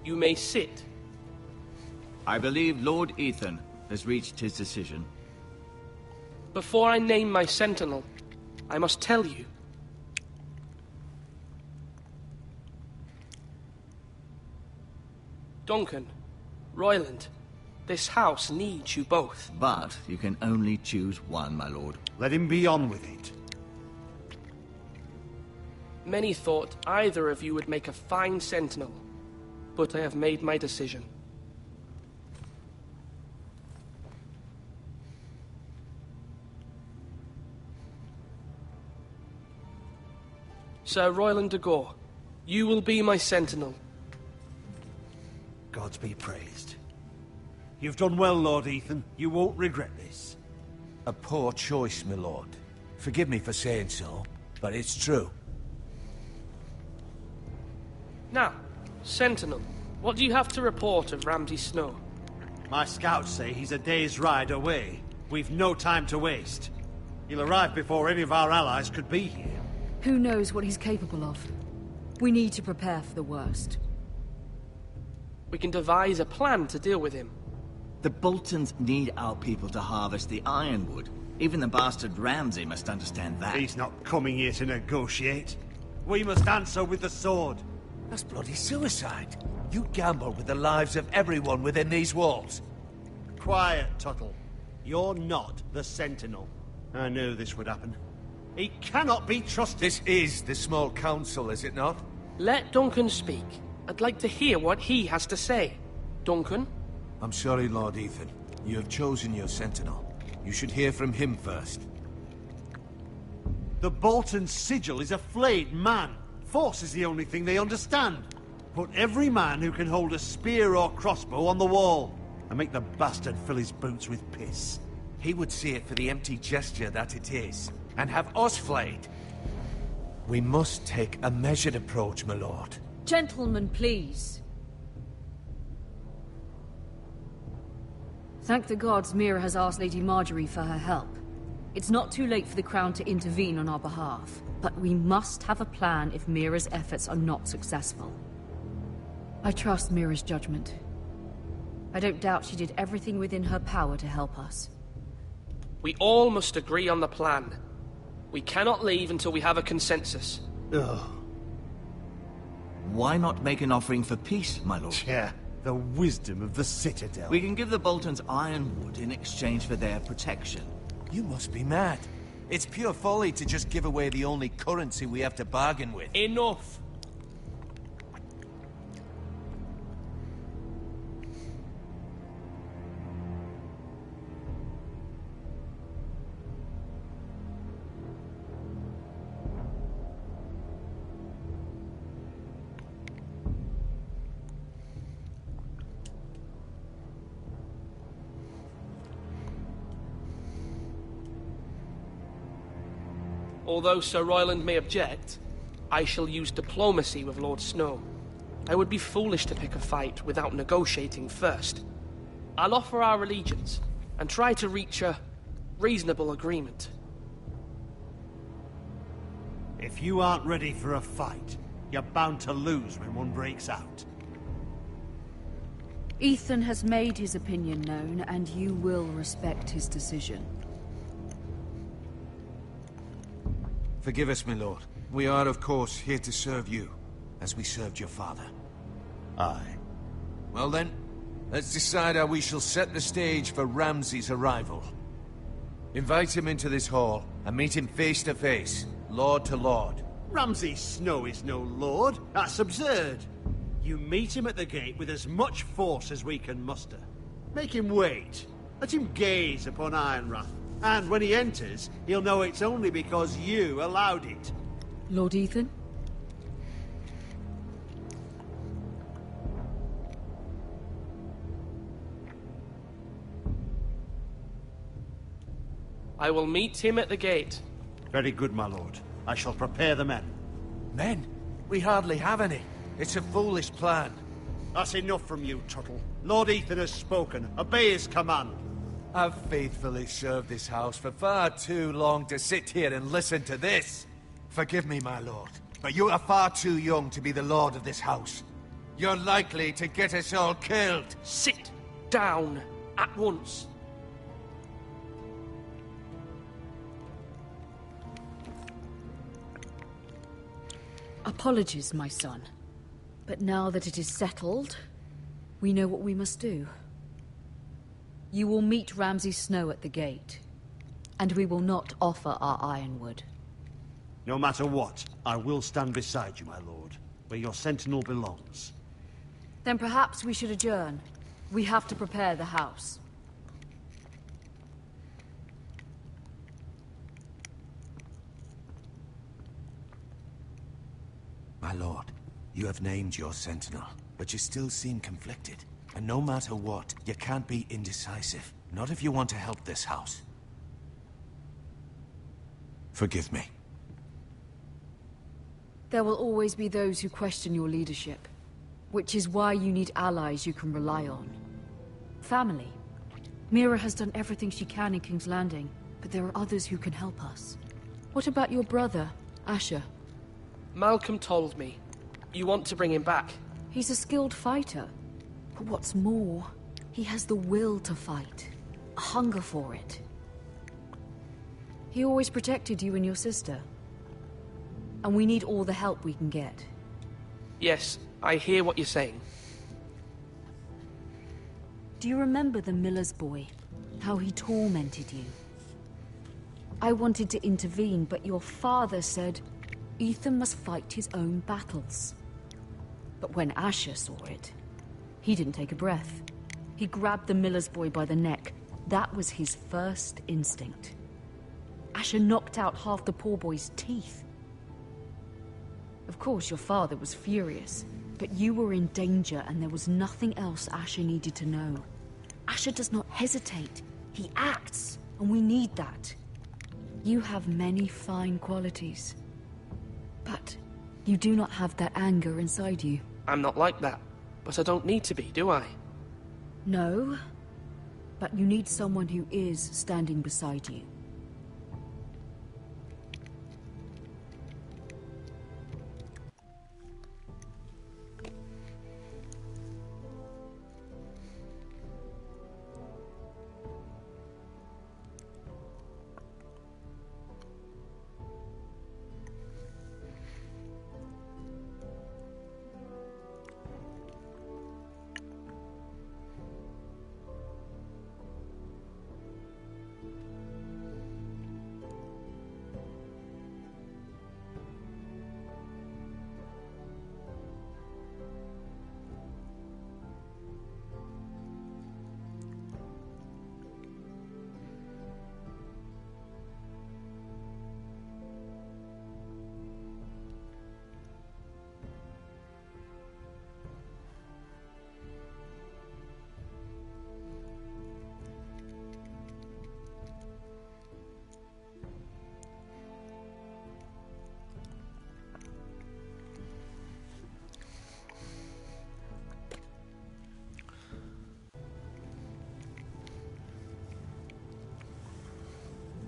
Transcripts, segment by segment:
You may sit. I believe Lord Ethan has reached his decision. Before I name my sentinel, I must tell you. Duncan, Royland, this house needs you both. But you can only choose one, my lord. Let him be on with it. Many thought either of you would make a fine sentinel, but I have made my decision. Sir Royland de Gore, you will be my sentinel. Gods be praised. You've done well, Lord Ethan. You won't regret this. A poor choice, my lord. Forgive me for saying so, but it's true. Now, Sentinel, what do you have to report of Ramsay Snow? My scouts say he's a day's ride away. We've no time to waste. He'll arrive before any of our allies could be here. Who knows what he's capable of? We need to prepare for the worst. We can devise a plan to deal with him. The Boltons need our people to harvest the ironwood. Even the bastard Ramsay must understand that. He's not coming here to negotiate. We must answer with the sword. That's bloody suicide. You gamble with the lives of everyone within these walls. Quiet, Tuttle. You're not the Sentinel. I knew this would happen. He cannot be trusted. This is the small council, is it not? Let Duncan speak. I'd like to hear what he has to say. Duncan? I'm sorry, Lord Ethan. You have chosen your sentinel. You should hear from him first. The Bolton sigil is a flayed man. Force is the only thing they understand. Put every man who can hold a spear or crossbow on the wall, and make the bastard fill his boots with piss. He would see it for the empty gesture that it is, and have us flayed. We must take a measured approach, my lord. Gentlemen, please. Thank the gods Mira has asked Lady Marjorie for her help. It's not too late for the Crown to intervene on our behalf, but we must have a plan if Mira's efforts are not successful. I trust Mira's judgment. I don't doubt she did everything within her power to help us. We all must agree on the plan. We cannot leave until we have a consensus. Ugh. Why not make an offering for peace, my lord? Yeah, the wisdom of the Citadel. We can give the Boltons ironwood in exchange for their protection. You must be mad. It's pure folly to just give away the only currency we have to bargain with. Enough! Although Sir Royland may object, I shall use diplomacy with Lord Snow. I would be foolish to pick a fight without negotiating first. I'll offer our allegiance, and try to reach a reasonable agreement. If you aren't ready for a fight, you're bound to lose when one breaks out. Ethan has made his opinion known, and you will respect his decision. Forgive us, my lord. We are, of course, here to serve you, as we served your father. Aye. Well then, let's decide how we shall set the stage for Ramsay's arrival. Invite him into this hall, and meet him face to face, lord to lord. Ramsay Snow is no lord. That's absurd. You meet him at the gate with as much force as we can muster. Make him wait. Let him gaze upon Ironrath. And when he enters, he'll know it's only because you allowed it. Lord Ethan? I will meet him at the gate. Very good, my lord. I shall prepare the men. Men? We hardly have any. It's a foolish plan. That's enough from you, Tuttle. Lord Ethan has spoken. Obey his command. I've faithfully served this house for far too long to sit here and listen to this. Forgive me, my lord, but you are far too young to be the lord of this house. You're likely to get us all killed. Sit down at once. Apologies, my son. But now that it is settled, we know what we must do. You will meet Ramsay Snow at the gate, and we will not offer our ironwood. No matter what, I will stand beside you, my lord, where your sentinel belongs. Then perhaps we should adjourn. We have to prepare the house. My lord, you have named your sentinel, but you still seem conflicted. And no matter what, you can't be indecisive. Not if you want to help this house. Forgive me. There will always be those who question your leadership, which is why you need allies you can rely on. Family. Mira has done everything she can in King's Landing, but there are others who can help us. What about your brother, Asher? Malcolm told me. You want to bring him back? He's a skilled fighter. But what's more, he has the will to fight. A hunger for it. He always protected you and your sister. And we need all the help we can get. Yes, I hear what you're saying. Do you remember the miller's boy? How he tormented you? I wanted to intervene, but your father said Ethan must fight his own battles. But when Asher saw it, he didn't take a breath. He grabbed the miller's boy by the neck. That was his first instinct. Asher knocked out half the poor boy's teeth. Of course, your father was furious, but you were in danger and there was nothing else Asher needed to know. Asher does not hesitate. He acts, and we need that. You have many fine qualities, but you do not have that anger inside you. I'm not like that, but I don't need to be, do I? No, but you need someone who is standing beside you.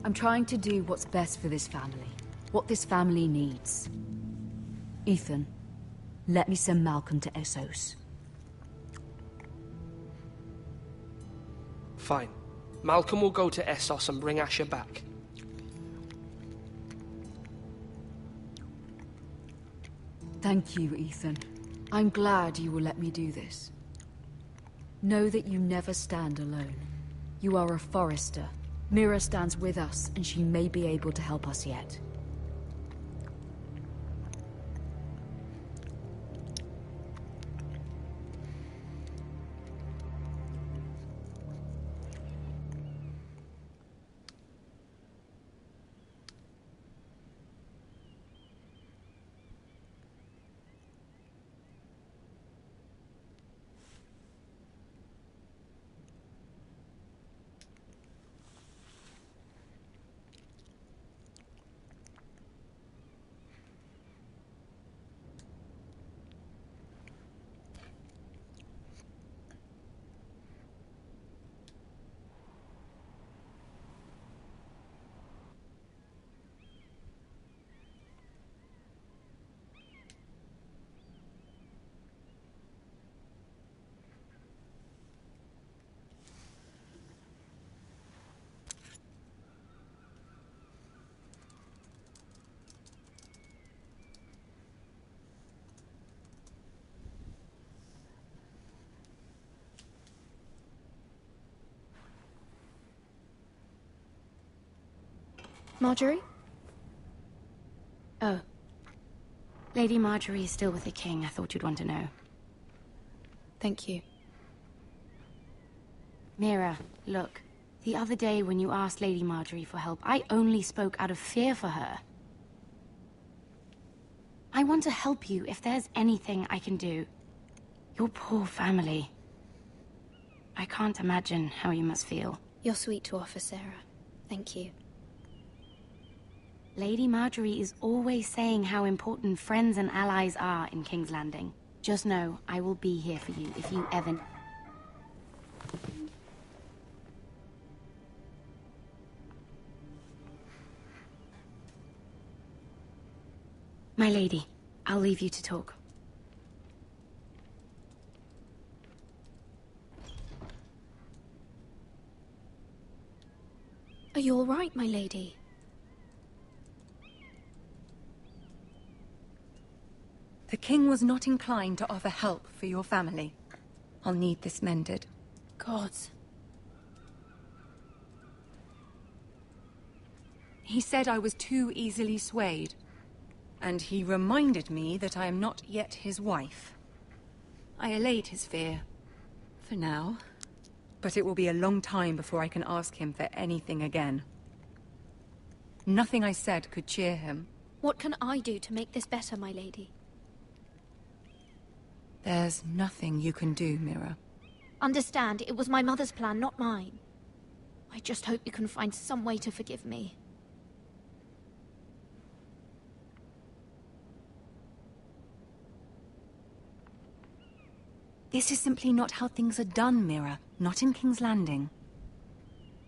I'm trying to do what's best for this family. What this family needs. Ethan, let me send Malcolm to Essos. Fine. Malcolm will go to Essos and bring Asher back. Thank you, Ethan. I'm glad you will let me do this. Know that you never stand alone. You are a Forester. Mira stands with us, and she may be able to help us yet. Marjorie? Oh. Lady Marjorie is still with the king. I thought you'd want to know. Thank you. Mira, look. The other day when you asked Lady Marjorie for help, I only spoke out of fear for her. I want to help you if there's anything I can do. Your poor family. I can't imagine how you must feel. You're sweet to offer, Sarah. Thank you. Lady Marjorie is always saying how important friends and allies are in King's Landing. Just know, I will be here for you if you ever... My lady, I'll leave you to talk. Are you all right, my lady? The king was not inclined to offer help for your family. I'll need this mended. Gods. He said I was too easily swayed. And he reminded me that I am not yet his wife. I allayed his fear. For now. But it will be a long time before I can ask him for anything again. Nothing I said could cheer him. What can I do to make this better, my lady? There's nothing you can do, Mira. Understand, it was my mother's plan, not mine. I just hope you can find some way to forgive me. This is simply not how things are done, Mira. Not in King's Landing.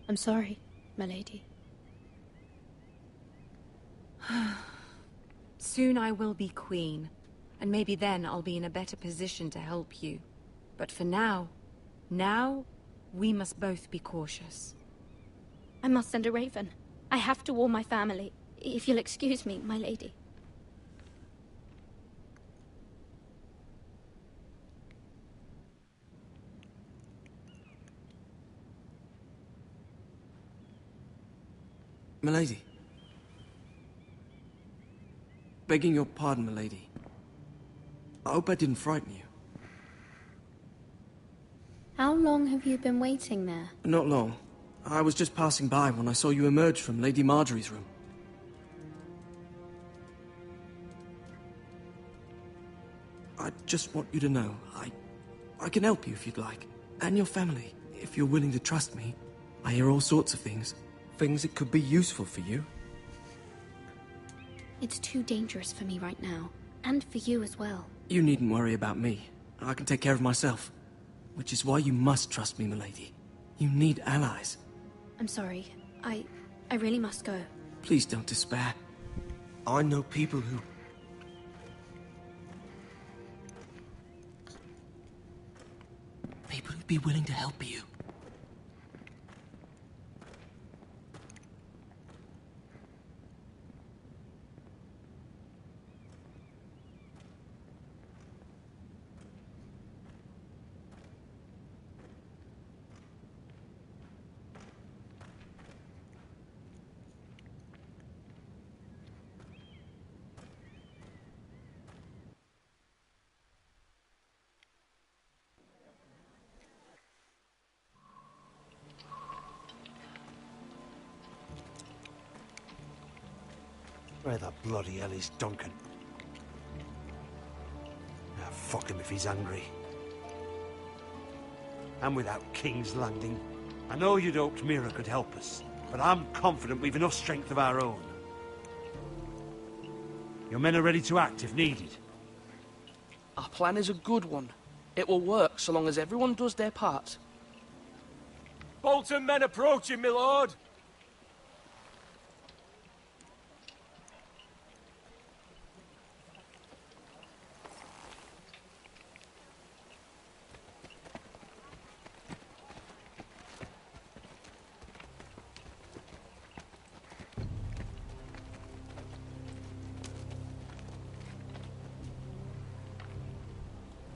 I'm sorry, my lady. Soon I will be queen, and maybe then I'll be in a better position to help you. But for now, we must both be cautious. I must send a raven. I have to warn my family. If you'll excuse me, my lady. Milady. Begging your pardon, milady. I hope I didn't frighten you. How long have you been waiting there? Not long. I was just passing by when I saw you emerge from Lady Marjorie's room. I just want you to know, I can help you if you'd like. And your family, if you're willing to trust me. I hear all sorts of things. Things that could be useful for you. It's too dangerous for me right now. And for you as well. You needn't worry about me. I can take care of myself. Which is why you must trust me, milady. You need allies. I'm sorry. I really must go. Please don't despair. I know people who... People who'd be willing to help you. Where the bloody hell is Duncan? Ah, fuck him if he's angry. And without King's Landing. I know you'd hoped Mira could help us, but I'm confident we've enough strength of our own. Your men are ready to act if needed. Our plan is a good one. It will work so long as everyone does their part. Bolton men approaching, my lord!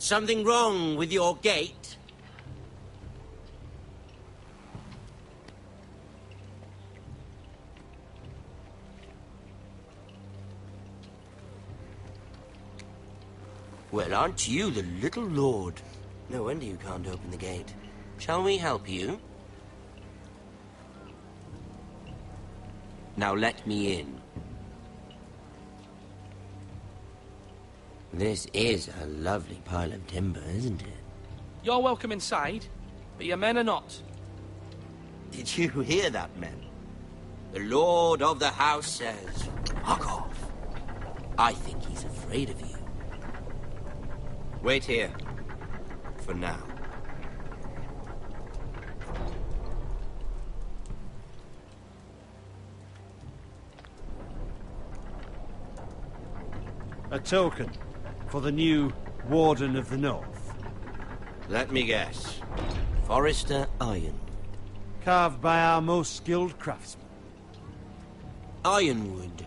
Something wrong with your gate? Well, aren't you the little lord? No wonder you can't open the gate. Shall we help you? Now let me in. This is a lovely pile of timber, isn't it? You're welcome inside, but your men are not. Did you hear that, men? The lord of the house says, fuck off. I think he's afraid of you. Wait here. For now. A token for the new Warden of the North. Let me guess. Forrester Ironwood. Carved by our most skilled craftsmen. Ironwood.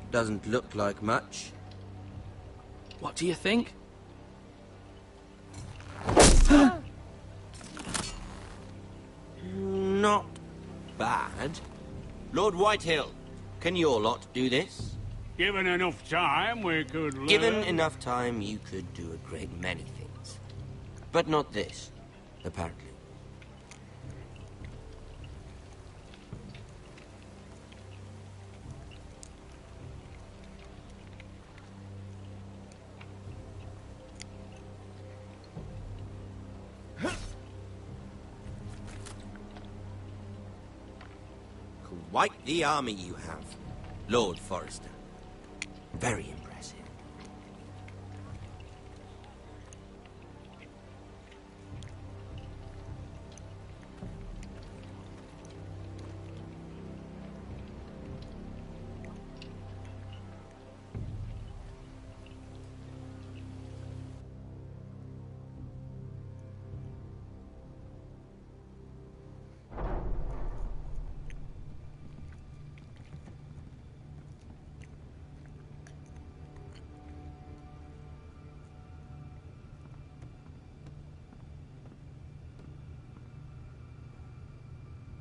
Doesn't look like much. What do you think? Not bad. Lord Whitehill, can your lot do this? Given enough time, we could learn. Given enough time, you could do a great many things. But not this, apparently. Quite the army you have, Lord Forrester. Very impressive.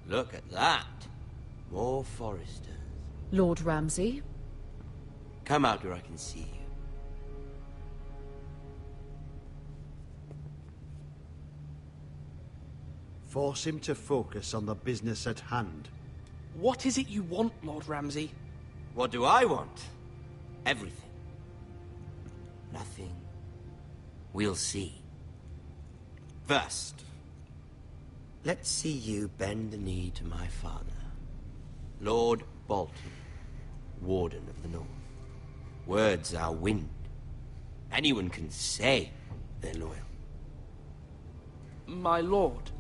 Look at that. More Forresters. Lord Ramsay? Come out where I can see you. Force him to focus on the business at hand. What is it you want, Lord Ramsay? What do I want? Everything. Nothing. We'll see. First, let's see you bend the knee to my father, Lord Bolton, Warden of the North. Words are wind. Anyone can say they're loyal. My lord.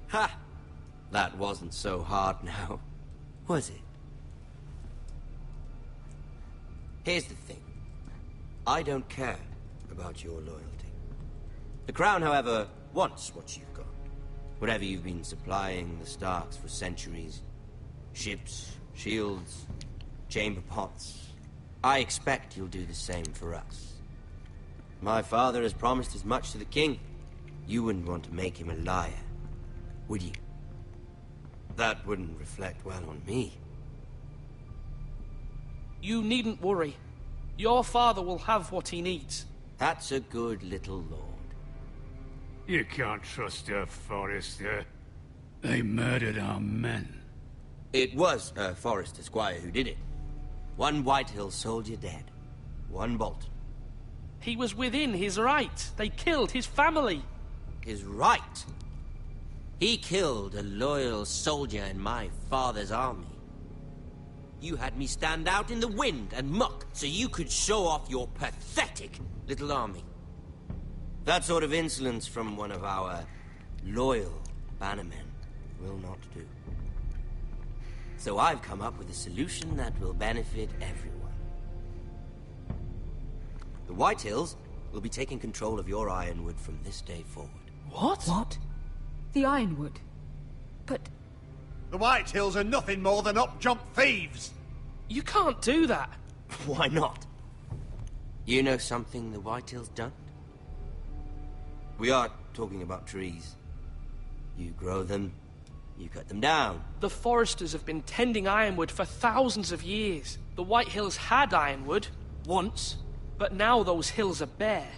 Ha! That wasn't so hard now, was it? Here's the thing. I don't care about your loyalty. The Crown, however, wants what you've got. Whatever you've been supplying the Starks for centuries. Ships, shields, chamber pots. I expect you'll do the same for us. My father has promised as much to the king. You wouldn't want to make him a liar, would you? That wouldn't reflect well on me. You needn't worry. Your father will have what he needs. That's a good little lord. You can't trust her, Forrester. They murdered our men. It was a Forrester squire who did it. One Whitehill soldier dead. One Bolton. He was within his right. They killed his family. His right? He killed a loyal soldier in my father's army. You had me stand out in the wind and muck so you could show off your pathetic little army. That sort of insolence from one of our loyal bannermen will not do. So I've come up with a solution that will benefit everyone. The Whitehills will be taking control of your Ironwood from this day forward. What? What? The Ironwood? But... The Whitehills are nothing more than up-jump thieves! You can't do that. Why not? You know something the Whitehills don't? We are talking about trees. You grow them, you cut them down. The Foresters have been tending Ironwood for thousands of years. The Whitehills had Ironwood, once. But now those hills are bare.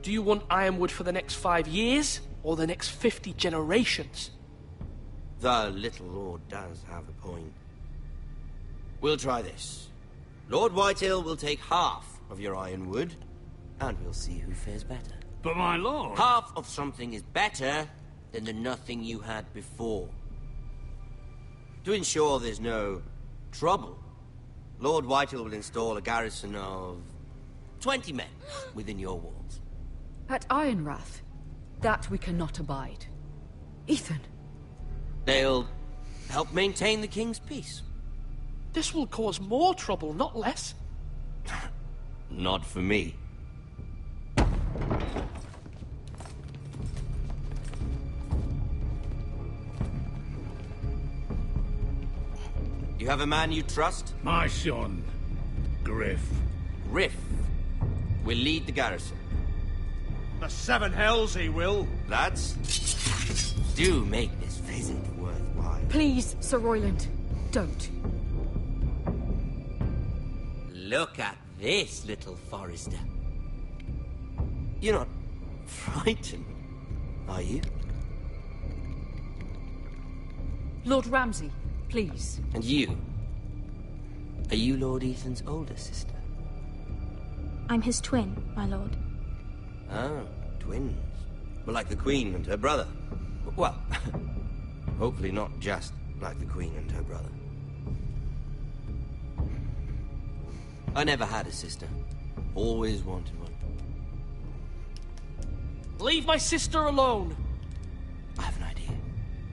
Do you want Ironwood for the next 5 years, or the next 50 generations? The little lord does have a point. We'll try this. Lord Whitehill will take half of your ironwood, and we'll see who fares better. But my lord... Half of something is better than the nothing you had before. To ensure there's no trouble, Lord Whitehill will install a garrison of 20 men within your walls. At Ironrath, that we cannot abide. Ethan. They'll help maintain the king's peace. This will cause more trouble, not less. Not for me. You have a man you trust? My son, Griff. Griff will lead the garrison. The 7 hells he will. Lads, do make this visit worthwhile. Please, Sir Royland, don't. Look at this, little Forester. You're not frightened, are you? Lord Ramsay, please. And you? Are you Lord Ethan's older sister? I'm his twin, my lord. Oh, twins. Well, like the Queen and her brother. Well, hopefully not just like the Queen and her brother. I never had a sister. Always wanted one. Leave my sister alone! I have an idea.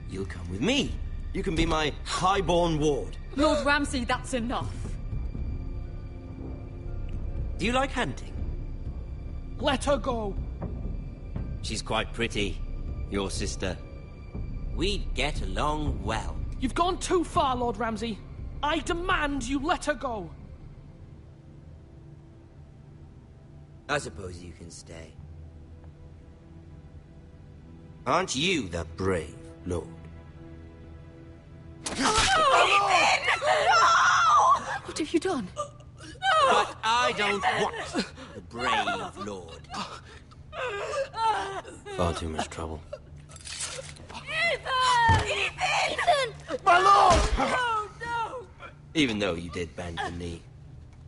You'll come with me. You can be my highborn ward. Lord Ramsay, that's enough. Do you like hunting? Let her go! She's quite pretty, your sister. We'd get along well. You've gone too far, Lord Ramsay. I demand you let her go. I suppose you can stay. Aren't you the brave lord? What have you done? But I don't want the brave lord. Far too much trouble. Ethan! My lord! Oh, no! Even though you did bend the knee.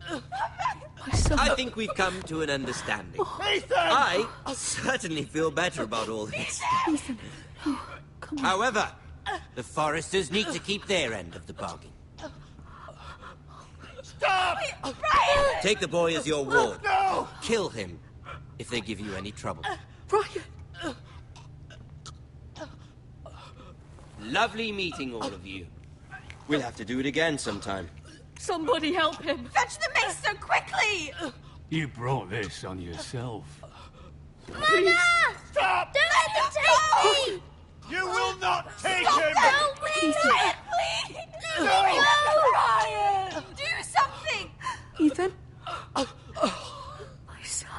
My son. I think we've come to an understanding. Ethan! I certainly feel better about all this. Ethan. Oh, come on. However, the Foresters need to keep their end of the bargain. Stop! Ryan! Take the boy as your ward. No! Kill him if they give you any trouble. Ryan! Lovely meeting all of you. We'll have to do it again sometime. Somebody help him! Fetch the mace so quickly! You brought this on yourself. Mama! Stop! Don't let them take me! You will not take Stop! him! Help me! Ryan, please! No! Ryan! Do something! Ethan? My son.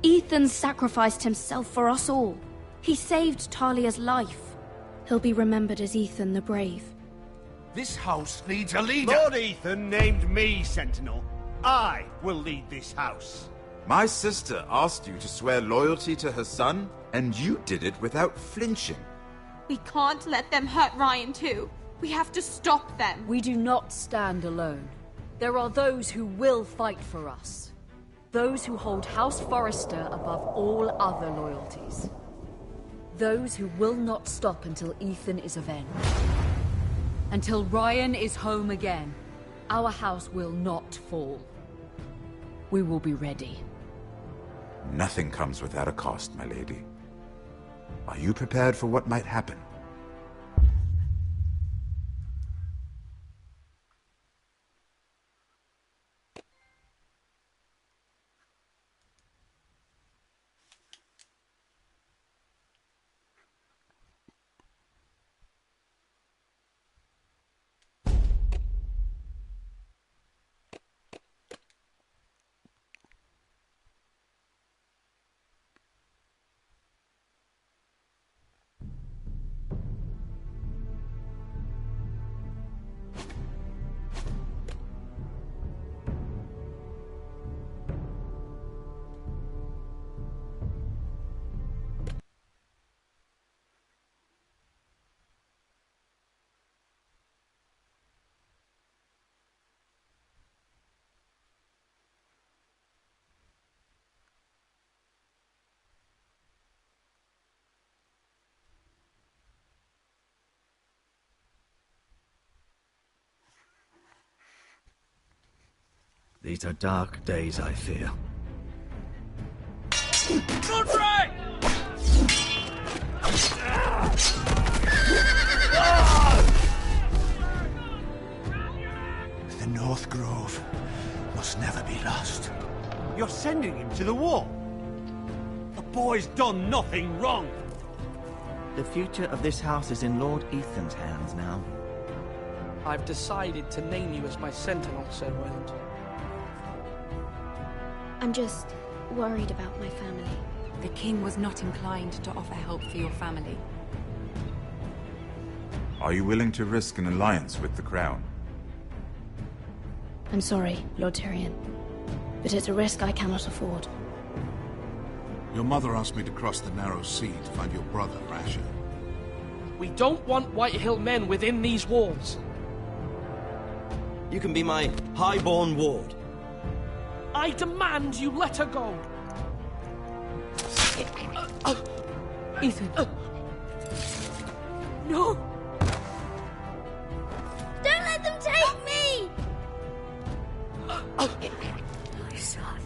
Ethan sacrificed himself for us all. He saved Talia's life. He'll be remembered as Ethan the Brave. This house needs a leader. Lord Ethan named me Sentinel. I will lead this house. My sister asked you to swear loyalty to her son, and you did it without flinching. We can't let them hurt Ryan too. We have to stop them. We do not stand alone. There are those who will fight for us. Those who hold House Forrester above all other loyalties. Those who will not stop until Ethan is avenged. Until Ryan is home again, our house will not fall. We will be ready. Nothing comes without a cost, my lady. Are you prepared for what might happen? These are dark days, I fear. Godfrey! The North Grove must never be lost. You're sending him to the war? The boy's done nothing wrong. The future of this house is in Lord Ethan's hands now. I've decided to name you as my sentinel, Sir Royland. I'm just worried about my family. The king was not inclined to offer help for your family. Are you willing to risk an alliance with the Crown? I'm sorry, Lord Tyrion, but it's a risk I cannot afford. Your mother asked me to cross the narrow sea to find your brother, Rasher. We don't want Whitehill men within these walls. You can be my highborn ward. I demand you let her go. Ethan. No! Don't let them take me! My son.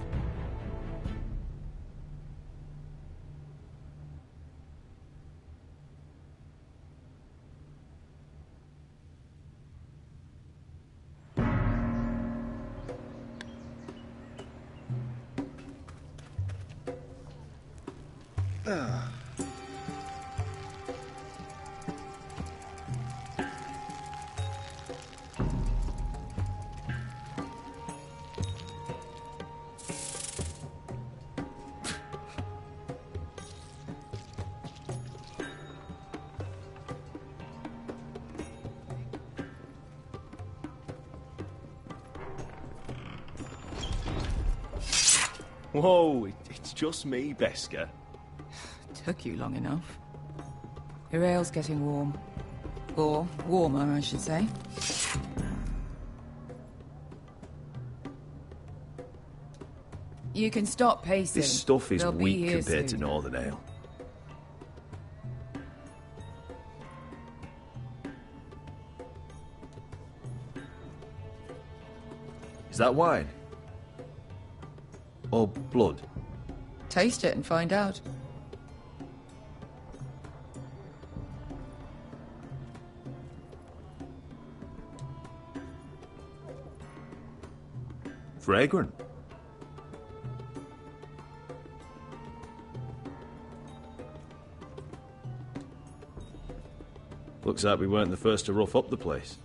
Whoa, it's just me, Beskar. Took you long enough. Your ale's getting warm. Or warmer, I should say. You can stop pacing. This stuff is They'll be weak here compared soon. to Northern Ale. Is that wine? Or blood? Taste it and find out. Fragrant. Looks like we weren't the first to rough up the place.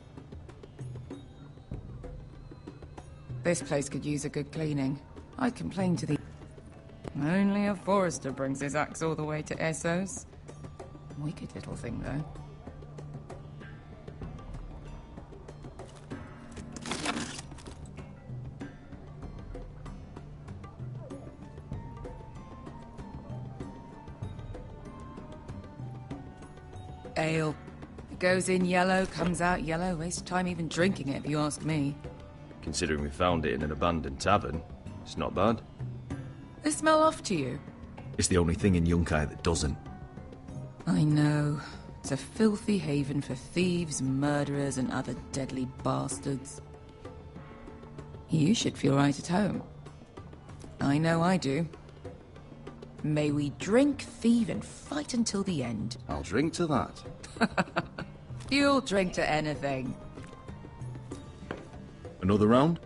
This place could use a good cleaning. I'd complain to the... Only a forester brings his axe all the way to Essos. Wicked little thing, though. Ale. It goes in yellow, comes out yellow. Waste time even drinking it, if you ask me. Considering we found it in an abandoned tavern, it's not bad. They smell off to you? It's the only thing in Yunkai that doesn't. I know. It's a filthy haven for thieves, murderers, and other deadly bastards. You should feel right at home. I know I do. May we drink, thieve, and fight until the end. I'll drink to that. You'll drink to anything. Another round?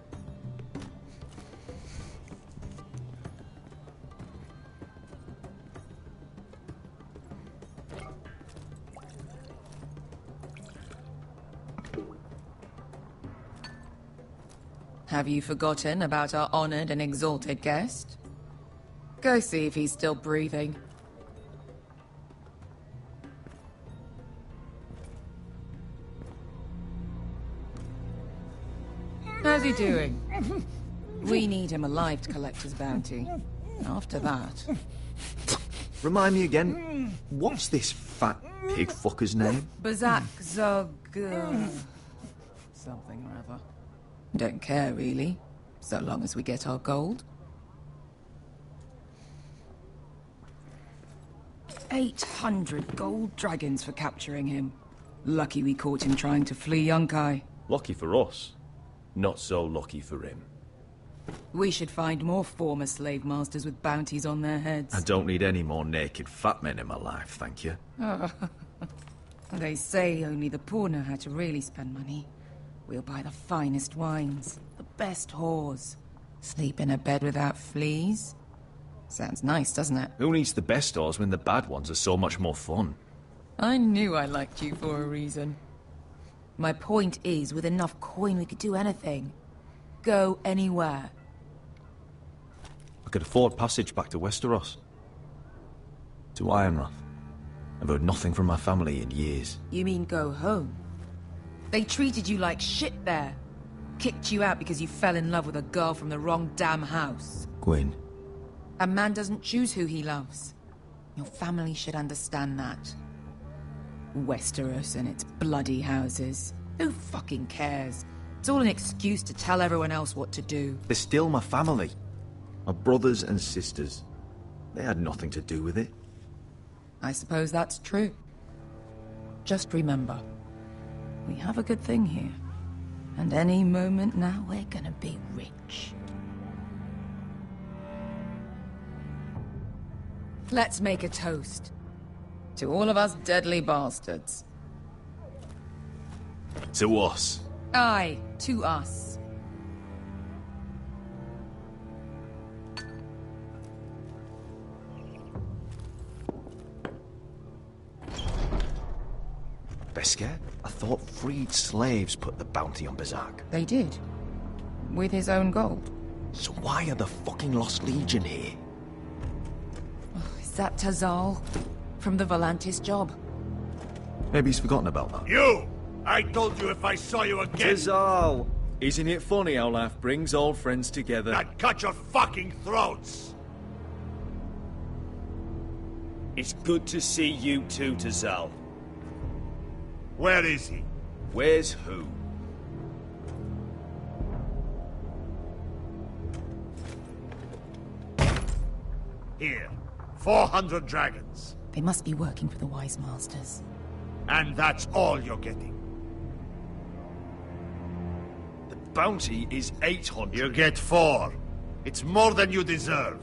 Have you forgotten about our honored and exalted guest? Go see if he's still breathing. How's he doing? We need him alive to collect his bounty. After that... Remind me again, what's this fat pig fucker's name? Bazak Zog... something or other. Don't care, really. So long as we get our gold. 800 gold dragons for capturing him. Lucky we caught him trying to flee Yunkai. Lucky for us. Not so lucky for him. We should find more former slave masters with bounties on their heads. I don't need any more naked fat men in my life, thank you. They say only the poor know how to really spend money. We'll buy the finest wines, the best whores. Sleep in a bed without fleas. Sounds nice, doesn't it? Who needs the best stores when the bad ones are so much more fun? I knew I liked you for a reason. My point is, with enough coin we could do anything. Go anywhere. I could afford passage back to Westeros. To Ironrath. I've heard nothing from my family in years. You mean go home? They treated you like shit there. Kicked you out because you fell in love with a girl from the wrong damn house. Gwyn. A man doesn't choose who he loves. Your family should understand that. Westeros and its bloody houses. Who fucking cares? It's all an excuse to tell everyone else what to do. They're still my family. My brothers and sisters. They had nothing to do with it. I suppose that's true. Just remember, we have a good thing here. And any moment now, we're gonna be rich. Let's make a toast. To all of us deadly bastards. To us. Aye, to us. Beskar? I thought freed slaves put the bounty on Berserk. They did. With his own gold. So why are the fucking Lost Legion here? Oh, is that Tazal? From the Volantis job? Maybe he's forgotten about that. You! I told you if I saw you again... Tazal! Isn't it funny how life brings old friends together? I'd cut your fucking throats! It's good to see you too, Tazal. Where is he? Where's who? Here. 400 dragons. They must be working for the Wise Masters. And that's all you're getting. The bounty is 800. You get 4. It's more than you deserve.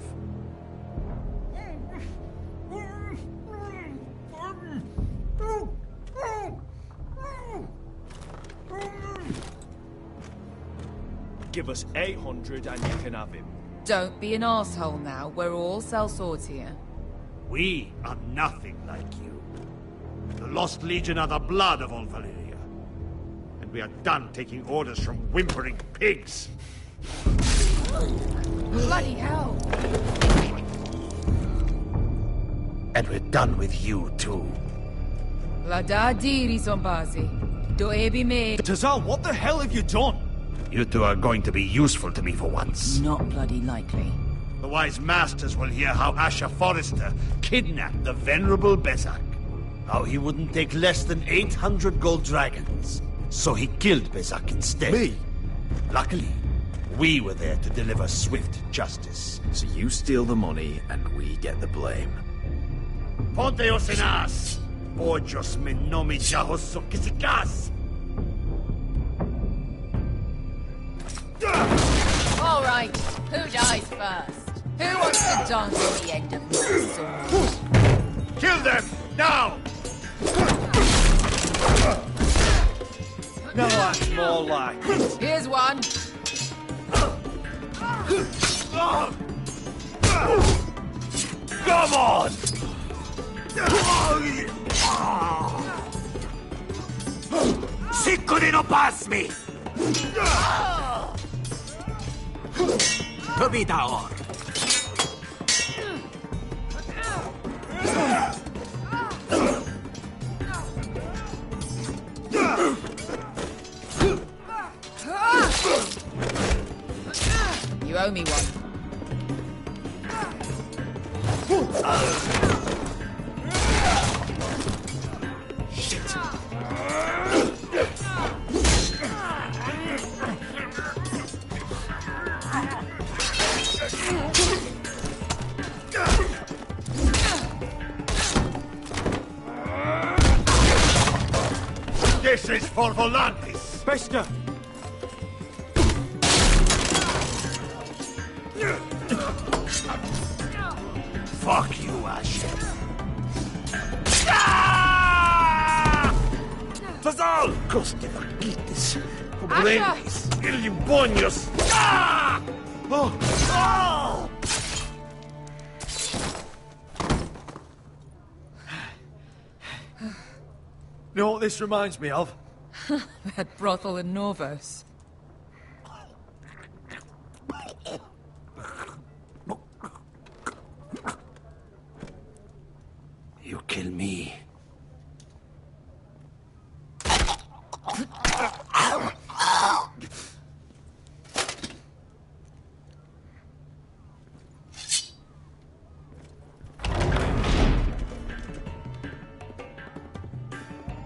Give us 800 and you can have him. Don't be an asshole now. We're all sellswords here. We are nothing like you. The Lost Legion are the blood of all Valyria. And we are done taking orders from whimpering pigs. Bloody hell! And we're done with you, too. La da diri sombazi. Do ebi me. Tazal, what the hell have you done? You two are going to be useful to me for once. Not bloody likely. The Wise Masters will hear how Asher Forrester kidnapped the venerable Bezzak. How he wouldn't take less than 800 gold dragons. So he killed Bezzak instead. Me? Luckily, we were there to deliver swift justice. So you steal the money and we get the blame. Ponteos en as! Pojos me nomi jahos kisikas! All right, who dies first? Who wants to dance at the end of my sword? Kill them, now! No, that's more like it. Here's one. Come on! Siccone no pass me! Kabitaor! You owe me one. Shit! This is for Volantis! Beskar! Fuck you, Ash. Tazal! Coste vaquites. Pobrenis! Illimbonios! Oh! You know what this reminds me of? That brothel in Norvos. You kill me.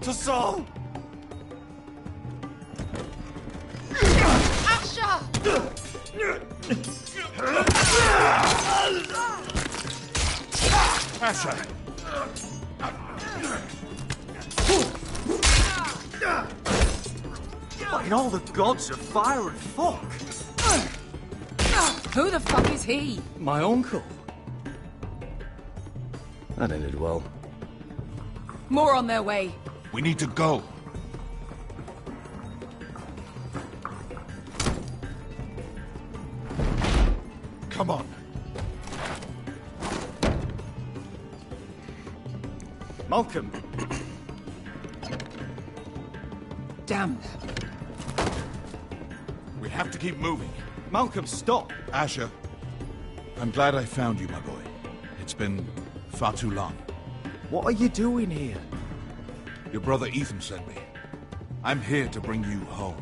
Tazal! Asha! Asher! In all the gods of fire and fuck! Who the fuck is he? My uncle. That ended well. More on their way. We need to go. Come on. Malcolm. Damn. We have to keep moving. Malcolm, stop. Asher, I'm glad I found you, my boy. It's been far too long. What are you doing here? Your brother Ethan sent me. I'm here to bring you home.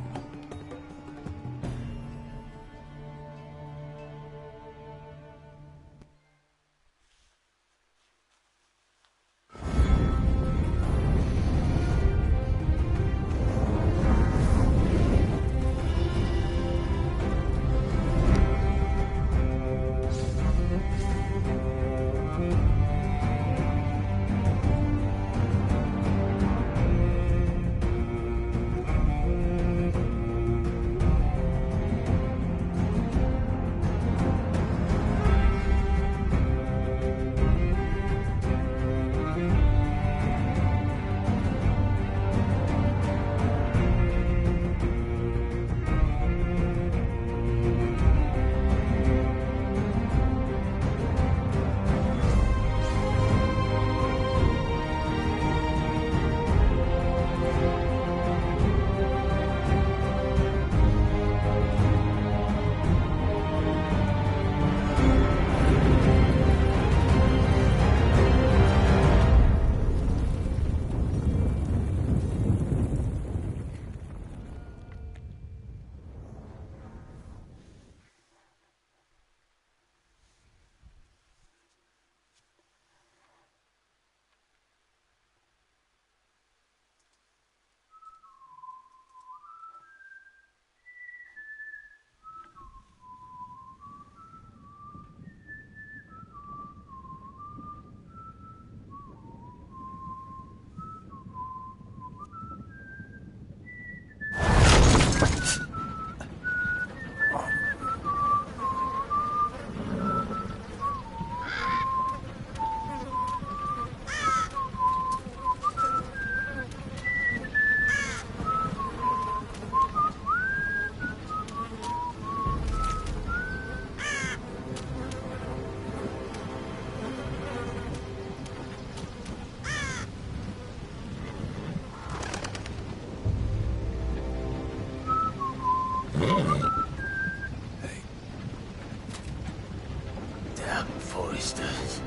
Damn foresters.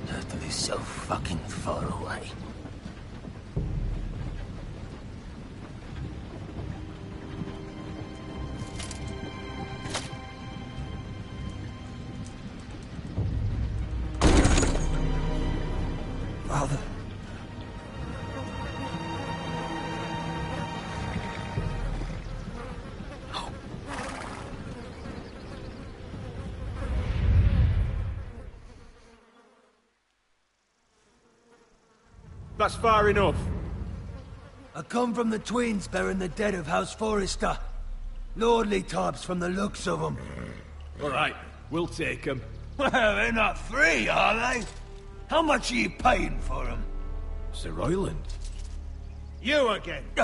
Have to be so fucking far away. Father. That's far enough. I come from the twins bearing the dead of House Forrester. Lordly types from the looks of them. All right, We'll take them. Well, they're not free, are they? How much are you paying for them? Sir Royland. You again. Who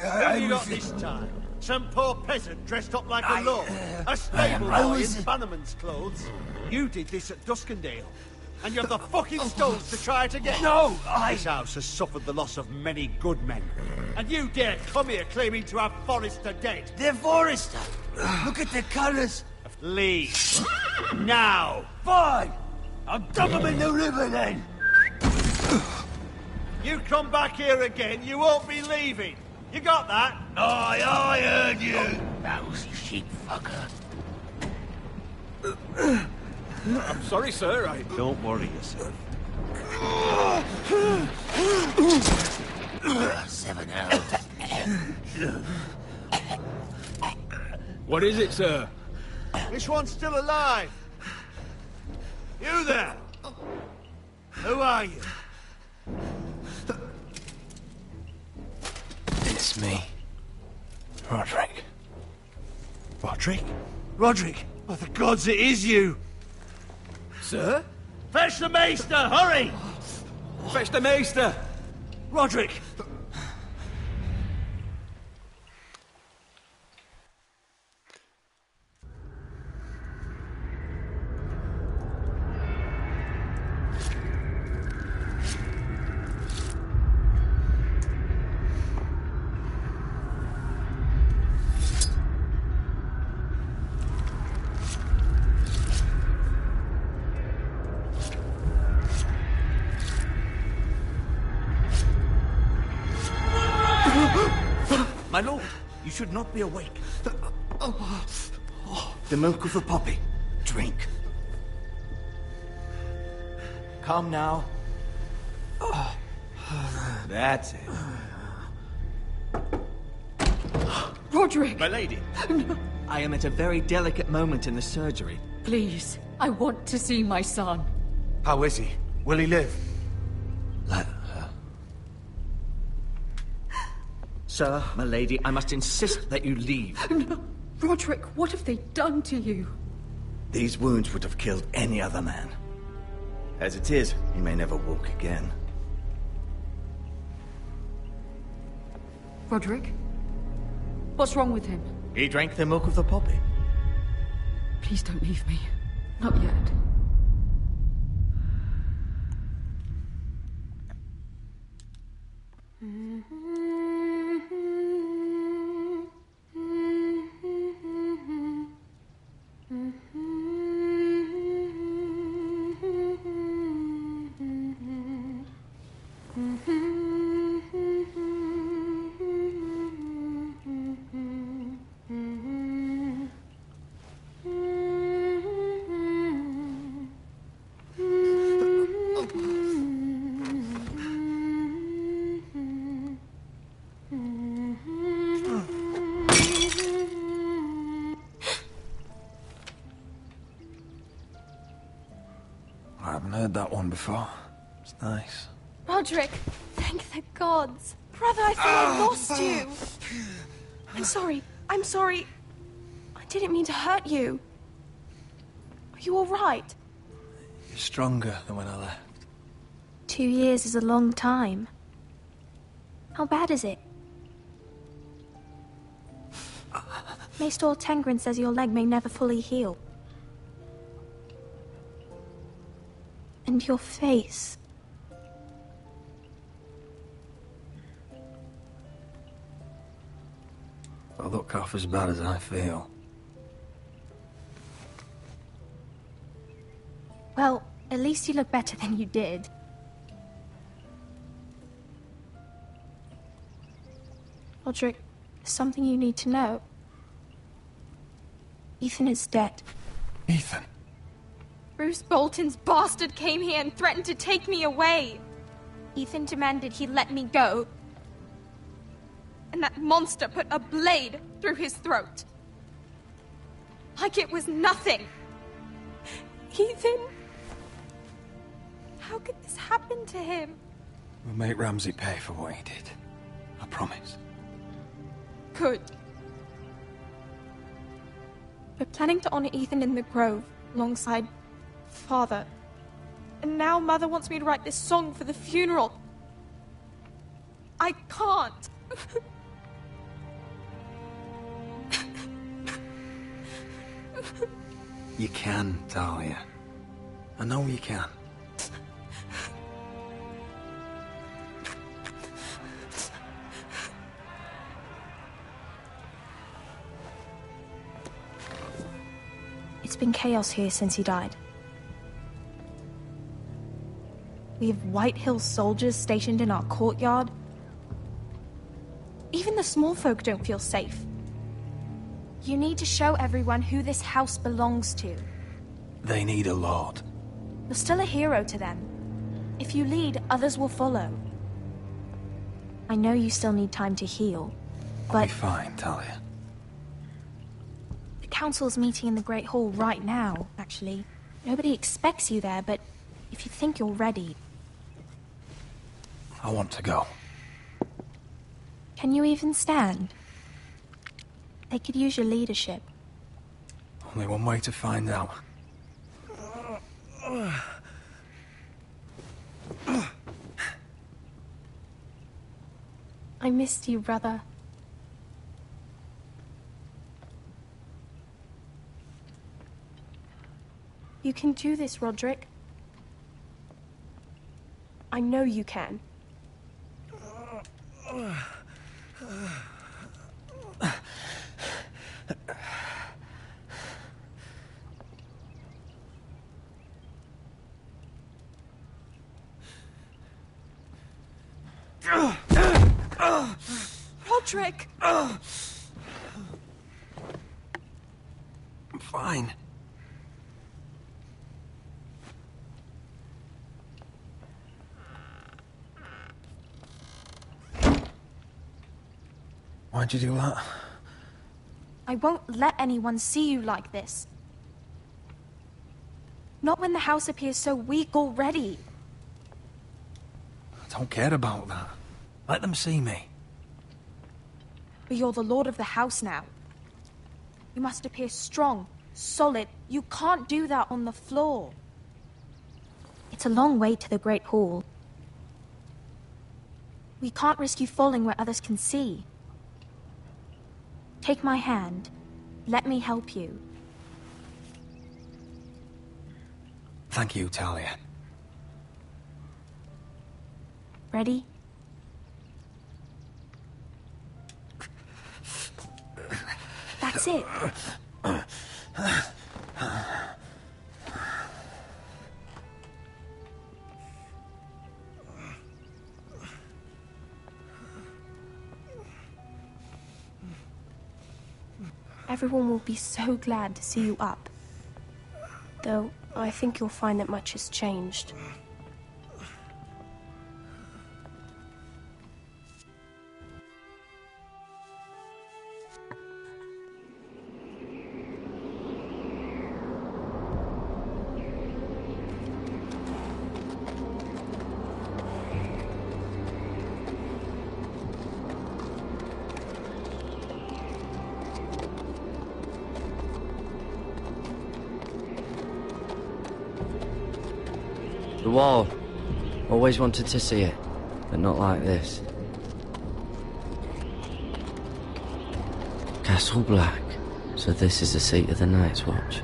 have you got this time? Some poor peasant dressed up like a lord? A stable boy in Bannerman's clothes? You did this at Duskendale. And you have the fucking stones to try it again? No, This house has suffered the loss of many good men. And you dare come here claiming to have Forrester dead? They're Forrester. Look at the colours. Leave. Now. Fine. I'll dump them in the river then. You come back here again, you won't be leaving. You got that? I heard you. Lousy sheep fucker. I'm sorry, sir. Don't worry yourself. 7 hours. What is it, sir? This one's still alive. You there? Who are you? It's me. Roderick. Roderick? Roderick? Oh, the gods, it is you! Sir? Fetch the maester, hurry! Fetch the maester! Roderick! My lord, you should not be awake. The milk of the poppy. Drink. Calm now. That's it. Roderick! My lady. I am at a very delicate moment in the surgery. Please, I want to see my son. How is he? Will he live? Sir, my lady, I must insist that you leave. No. Roderick, what have they done to you? These wounds would have killed any other man. As it is, he may never walk again. Roderick? What's wrong with him? He drank the milk of the poppy. Please don't leave me. Not yet. I haven't heard that one before. It's nice. Roderick, thank the gods. Brother, I thought I lost you. I'm sorry. I didn't mean to hurt you. Are you all right? You're stronger than when I left. 2 years is a long time. How bad is it? Maester Tengrin says your leg may never fully heal. And your face. I look half as bad as I feel. Well, at least you look better than you did. Roderick, there's something you need to know. Ethan is dead. Ethan? Bruce Bolton's bastard came here and threatened to take me away. Ethan demanded he let me go. And that monster put a blade through his throat. Like it was nothing. Ethan? How could this happen to him? We'll make Ramsay pay for what he did. I promise. Good. We're planning to honor Ethan in the Grove, alongside Father. And now Mother wants me to write this song for the funeral. I can't. You can, Talia. I know you can. It's been chaos here since he died. We have White Hill soldiers stationed in our courtyard. Even the small folk don't feel safe. You need to show everyone who this house belongs to. They need a lord. You're still a hero to them. If you lead, others will follow. I know you still need time to heal, I'll be but fine, Talia. the council's meeting in the Great Hall right now, actually. Nobody expects you there, but if you think you're ready... I want to go. Can you even stand? They could use your leadership. Only one way to find out. I missed you, brother. You can do this, Roderick. I know you can. Roderick! I'm fine. Why'd you do that? I won't let anyone see you like this. Not when the house appears so weak already. I don't care about that. Let them see me. But you're the lord of the house now. You must appear strong, solid. You can't do that on the floor. It's a long way to the Great Hall. We can't risk you falling where others can see. Take my hand. Let me help you. Thank you, Talia. Ready? That's it. Everyone will be so glad to see you up. Though, I think you'll find that much has changed. The wall. Always wanted to see it, but not like this. Castle Black. So this is the seat of the Night's Watch.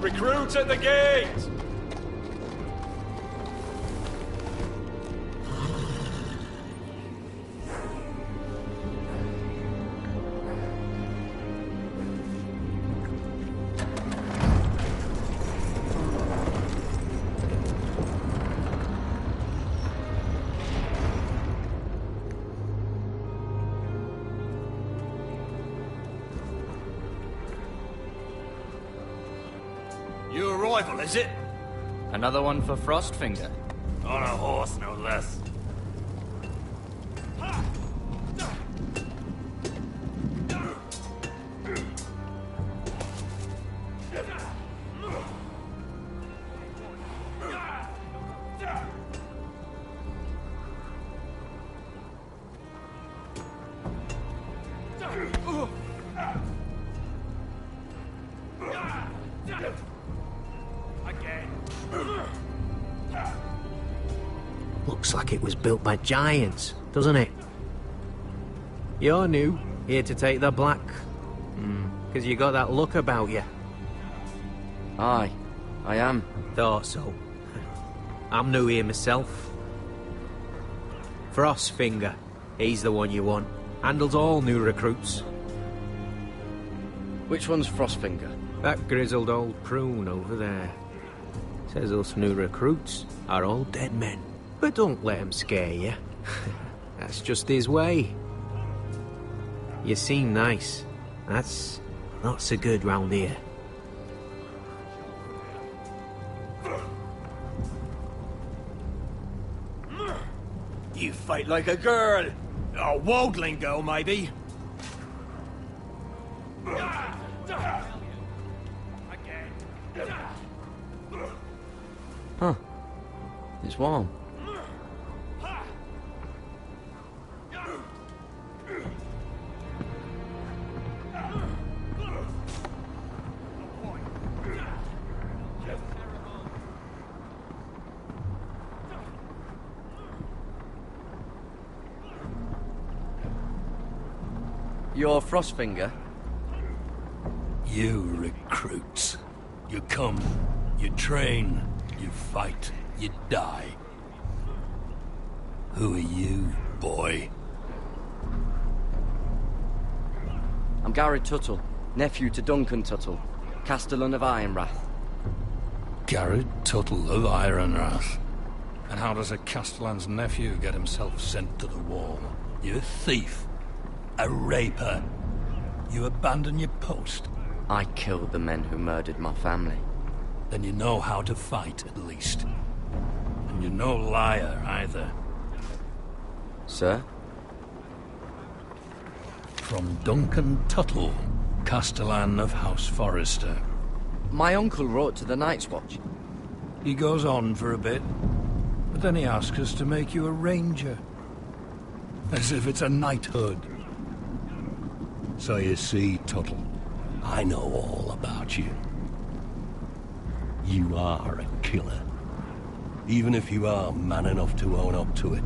Recruits at the gate! New arrival, is it? Another one for Frostfinger. On a horse, no less. Looks like it was built by giants, doesn't it? You're new, here to take the black. Because you got that look about you. Aye, I am. Thought so. I'm new here myself. Frostfinger, he's the one you want. Handles all new recruits. Which one's Frostfinger? That grizzled old prune over there. Says us new recruits are all dead men. But don't let him scare you. That's just his way. You seem nice. That's not so good round here. You fight like a girl. A worldling girl, maybe. Huh. It's warm. You're Frostfinger? You recruits. You come, you train, you fight, you die. Who are you, boy? I'm Garrett Tuttle, nephew to Duncan Tuttle, Castellan of Ironrath. Garrett Tuttle of Ironrath. And how does a Castellan's nephew get himself sent to the wall? You're a thief. A raper. You abandon your post. I killed the men who murdered my family. Then you know how to fight, at least. And you're no liar, either. Sir? From Duncan Tuttle, Castellan of House Forrester. My uncle wrote to the Night's Watch. He goes on for a bit, but then he asks us to make you a ranger. As if it's a knighthood. So you see, Tuttle, I know all about you. You are a killer. Even if you are man enough to own up to it.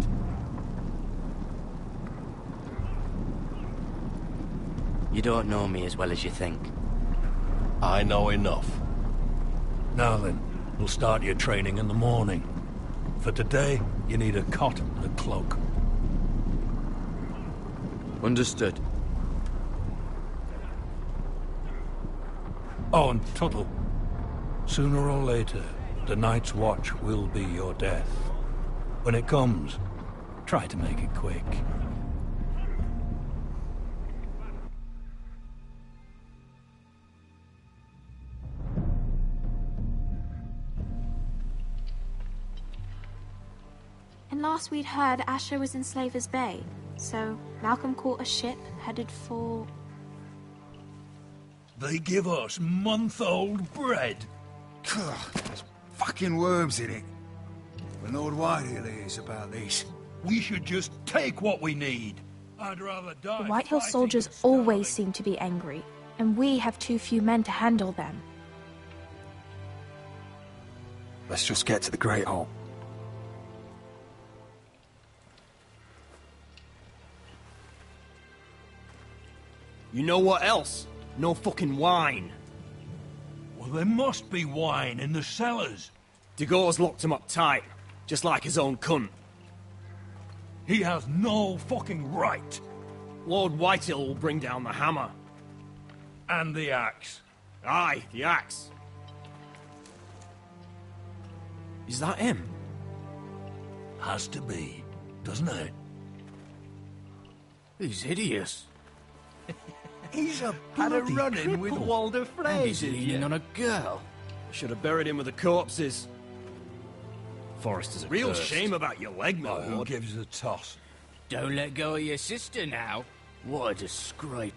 You don't know me as well as you think. I know enough. Now then, we'll start your training in the morning. For today, you need a cot and a cloak. Understood. Oh, and Tuttle. Sooner or later, the Night's Watch will be your death. When it comes, try to make it quick. And last we'd heard, Asher was in Slaver's Bay. So Malcolm caught a ship headed for... They give us month-old bread. There's fucking worms in it. But Lord Whitehill hears about these. We should just take what we need. I'd rather die. The Whitehill soldiers always seem to be angry, and we have too few men to handle them. Let's just get to the Great Hall. You know what else? No fucking wine. Well, there must be wine in the cellars. Degor's locked him up tight, just like his own cunt. He has no fucking right. Lord Whitehill will bring down the hammer. And the axe. Aye, the axe. Is that him? Has to be, doesn't it? He's hideous. He's a Had a bloody run-in with cripple. Walder And Frey, he's did leaning you? on a girl. Should have buried him with the corpses. Forrester's a real cursed. shame about your leg, my Who lord. gives a toss? Don't let go of your sister now. What a disgrace.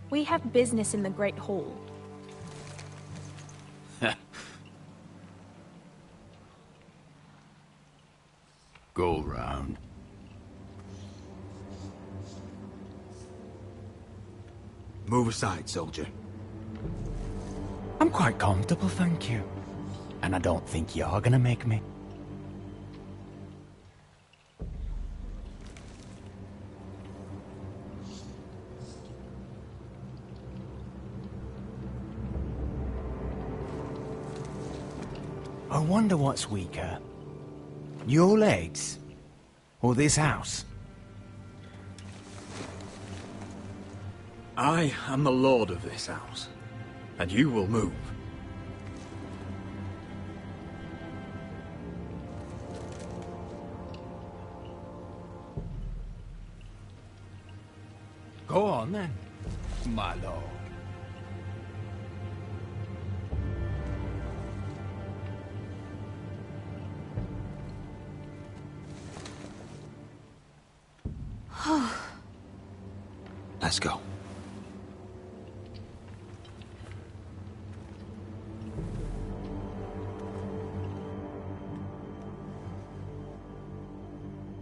We have business in the Great Hall. go round. Move aside, soldier. I'm quite comfortable, thank you. And I don't think you're gonna make me. I wonder what's weaker. Your legs? Or this house? I am the lord of this house, and you will move. Go on then, my lord. Let's go.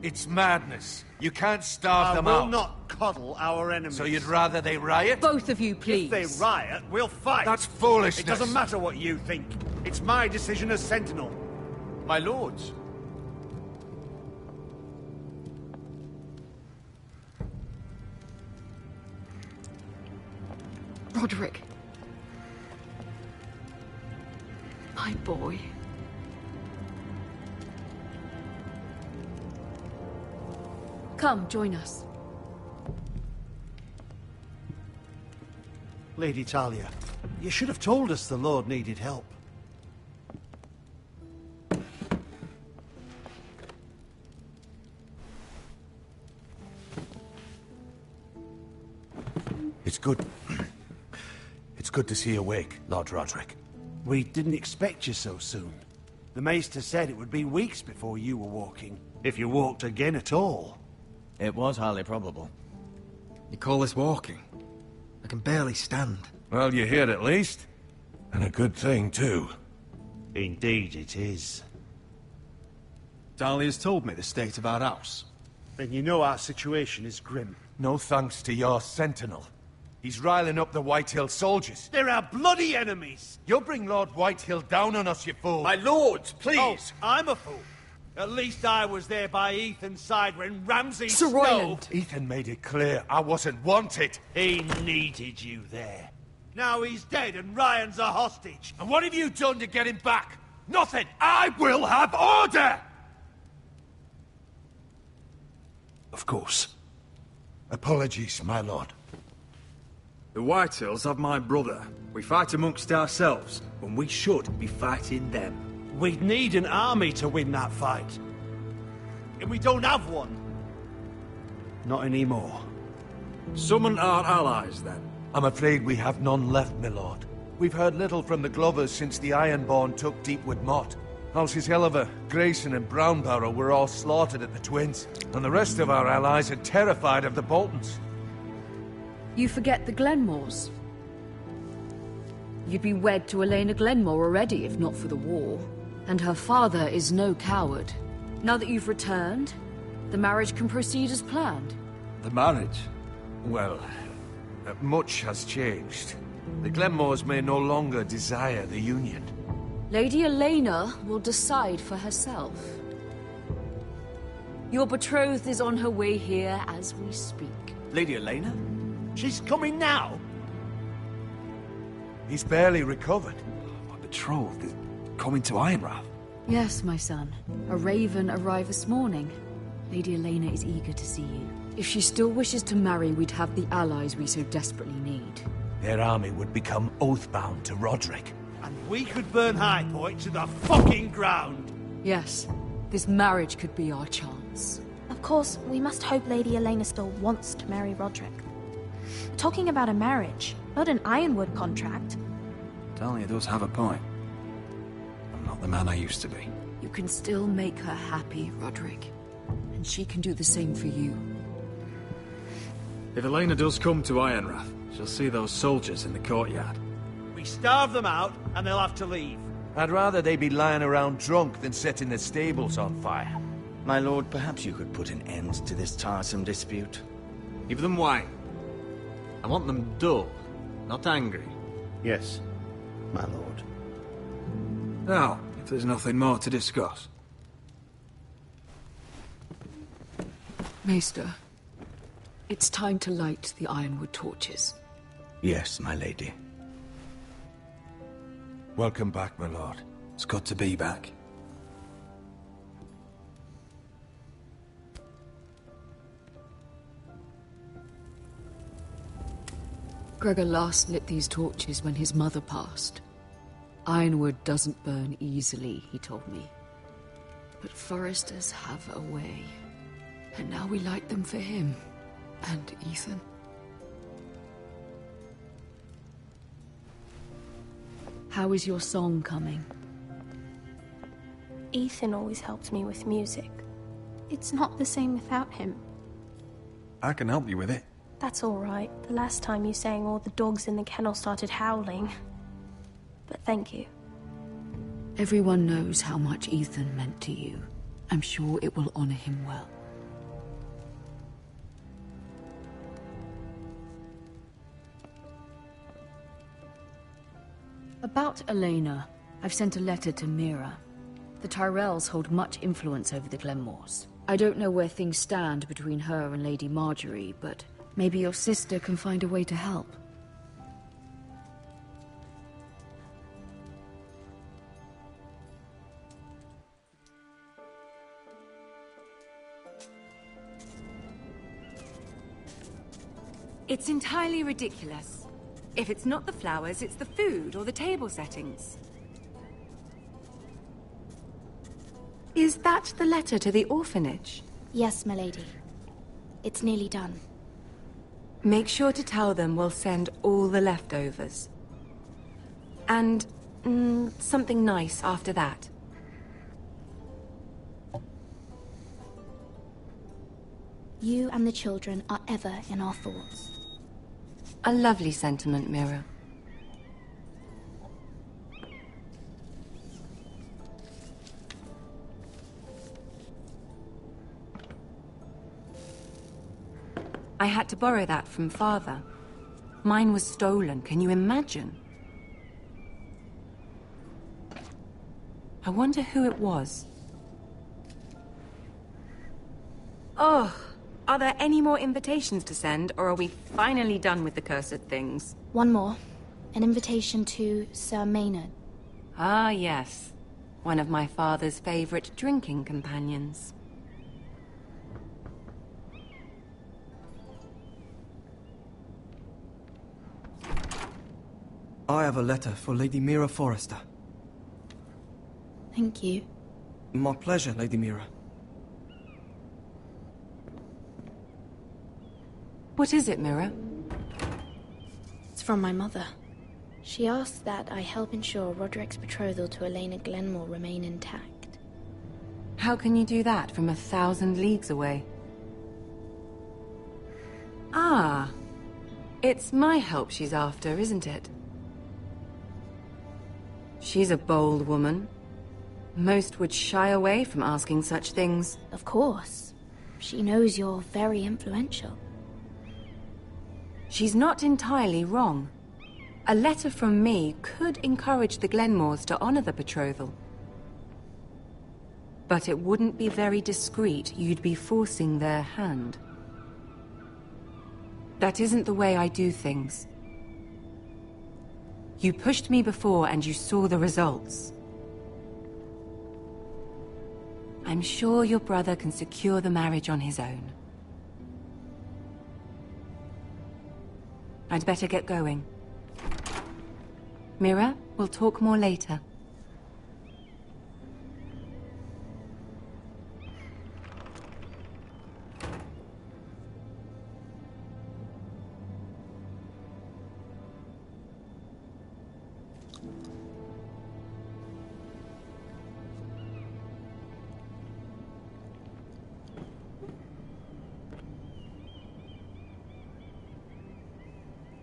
It's madness. You can't starve them I out. will not coddle our enemies. So you'd rather they riot? Both of you, please. If they riot, we'll fight. That's foolishness. It doesn't matter what you think. It's my decision as Sentinel. My lords. Roderick. My boy. Come, join us. Lady Talia, you should have told us the Lord needed help. It's good. It's good to see you awake, Lord Roderick. We didn't expect you so soon. The Maester said it would be weeks before you were walking, if you walked again at all. It was highly probable. You call this walking? I can barely stand. Well, you're here at least. And a good thing, too. Indeed it is. Talia's told me the state of our house. Then you know our situation is grim. No thanks to your sentinel. He's riling up the Whitehill soldiers. They're our bloody enemies! You'll bring Lord Whitehill down on us, you fool! My lords, please! Oh, I'm a fool. At least I was there by Ethan's side when Ramsay Sir Snow... Royland. Ethan made it clear I wasn't wanted. He needed you there. Now he's dead and Ryan's a hostage. And what have you done to get him back? Nothing! I will have order! Of course. Apologies, my lord. The Whitehills have my brother. We fight amongst ourselves, when we should be fighting them. We'd need an army to win that fight. And we don't have one. Not anymore. Summon our allies, then. I'm afraid we have none left, my lord. We've heard little from the Glovers since the Ironborn took Deepwood Motte. Halsey's Helliver, Grayson and Brownbarrow were all slaughtered at the Twins, and the rest of our allies are terrified of the Boltons. You forget the Glenmores. You'd be wed to Elena Glenmore already, if not for the war. And her father is no coward. Now that you've returned, the marriage can proceed as planned. The marriage? Well, much has changed. The Glenmores may no longer desire the union. Lady Elena will decide for herself. Your betrothed is on her way here as we speak. Lady Elena? She's coming now? He's barely recovered. My betrothed is coming to Ironrath. Yes, my son. A raven arrived this morning. Lady Elena is eager to see you. If she still wishes to marry, we'd have the allies we so desperately need. Their army would become oathbound to Roderick. And we could burn High Point to the fucking ground! Yes, this marriage could be our chance. Of course, we must hope Lady Elena still wants to marry Roderick. Talking about a marriage, not an Ironwood contract. Talia does have a point. I'm not the man I used to be. You can still make her happy, Roderick. And she can do the same for you. If Elena does come to Ironrath, she'll see those soldiers in the courtyard. We starve them out, and they'll have to leave. I'd rather they be lying around drunk than setting the stables on fire. My lord, perhaps you could put an end to this tiresome dispute. Give them wine. I want them dull, not angry. Yes, my lord. Now, if there's nothing more to discuss. Maester, it's time to light the ironwood torches. Yes, my lady. Welcome back, my lord. It's good to be back. Gregor last lit these torches when his mother passed. Ironwood doesn't burn easily, he told me. But foresters have a way. And now we light them for him. And Ethan. How is your song coming? Ethan always helped me with music. It's not the same without him. I can help you with it. That's all right. The last time you sang, all the dogs in the kennel started howling. But thank you. Everyone knows how much Ethan meant to you. I'm sure it will honor him well. About Elena, I've sent a letter to Mira. The Tyrells hold much influence over the Glenmores. I don't know where things stand between her and Lady Marjorie, but maybe your sister can find a way to help. It's entirely ridiculous. If it's not the flowers, it's the food or the table settings. Is that the letter to the orphanage? Yes, my lady. It's nearly done. Make sure to tell them we'll send all the leftovers. And something nice after that. You and the children are ever in our thoughts. A lovely sentiment, Mira. I had to borrow that from Father. Mine was stolen, can you imagine? I wonder who it was. Oh, are there any more invitations to send, or are we finally done with the cursed things? One more. An invitation to Sir Maynard. Ah, yes. One of my father's favorite drinking companions. I have a letter for Lady Mira Forrester. Thank you. My pleasure, Lady Mira. What is it, Mira? It's from my mother. She asks that I help ensure Roderick's betrothal to Elena Glenmore remain intact. How can you do that from 1,000 leagues away? Ah, it's my help she's after, isn't it? She's a bold woman. Most would shy away from asking such things. Of course. She knows you're very influential. She's not entirely wrong. A letter from me could encourage the Glenmores to honor the betrothal. But it wouldn't be very discreet. You'd be forcing their hand. That isn't the way I do things. You pushed me before and you saw the results. I'm sure your brother can secure the marriage on his own. I'd better get going. Mira, we'll talk more later.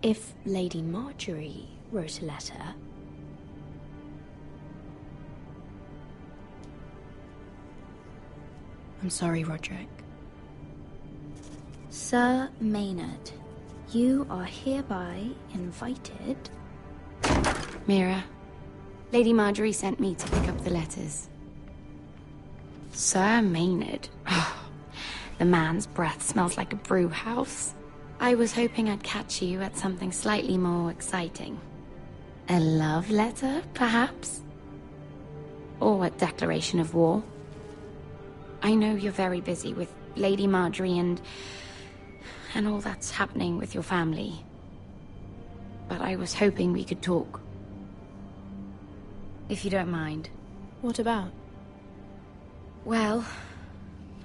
If Lady Marjorie wrote a letter... I'm sorry, Roderick. Sir Maynard, you are hereby invited... Mira, Lady Marjorie sent me to pick up the letters. Sir Maynard. The man's breath smells like a brew house. I was hoping I'd catch you at something slightly more exciting. A love letter, perhaps? Or a declaration of war? I know you're very busy with Lady Marjorie and all that's happening with your family. But I was hoping we could talk. If you don't mind. What about? Well,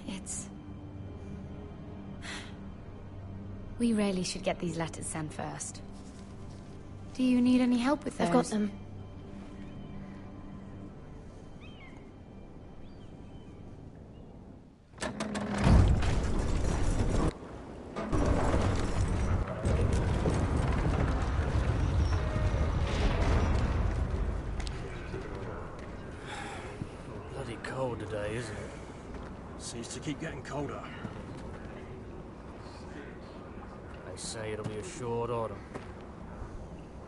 it's... We really should get these letters sent first. Do you need any help with those? I've got them. Bloody cold today, isn't it? Seems to keep getting colder. They say it'll be a short autumn.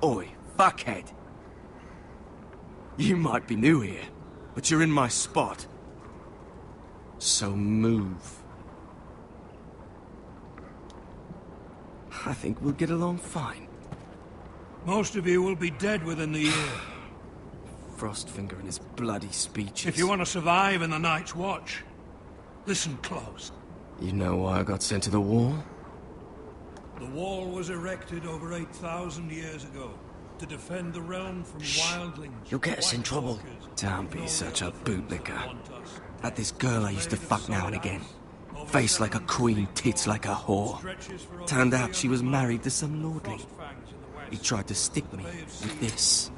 Oi, fuckhead. You might be new here, but you're in my spot. So move. I think we'll get along fine. Most of you will be dead within the year. Frostfinger and his bloody speeches. If you want to survive in the Night's Watch, listen close. You know why I got sent to the wall? The wall was erected over 8,000 years ago to defend the realm from wildlings. You'll get us in trouble. Don't be such a bootlicker. Had this girl I used to fuck now and again. Face like a queen, tits like a whore. Turned out she was married to some lordling. He tried to stick me with this.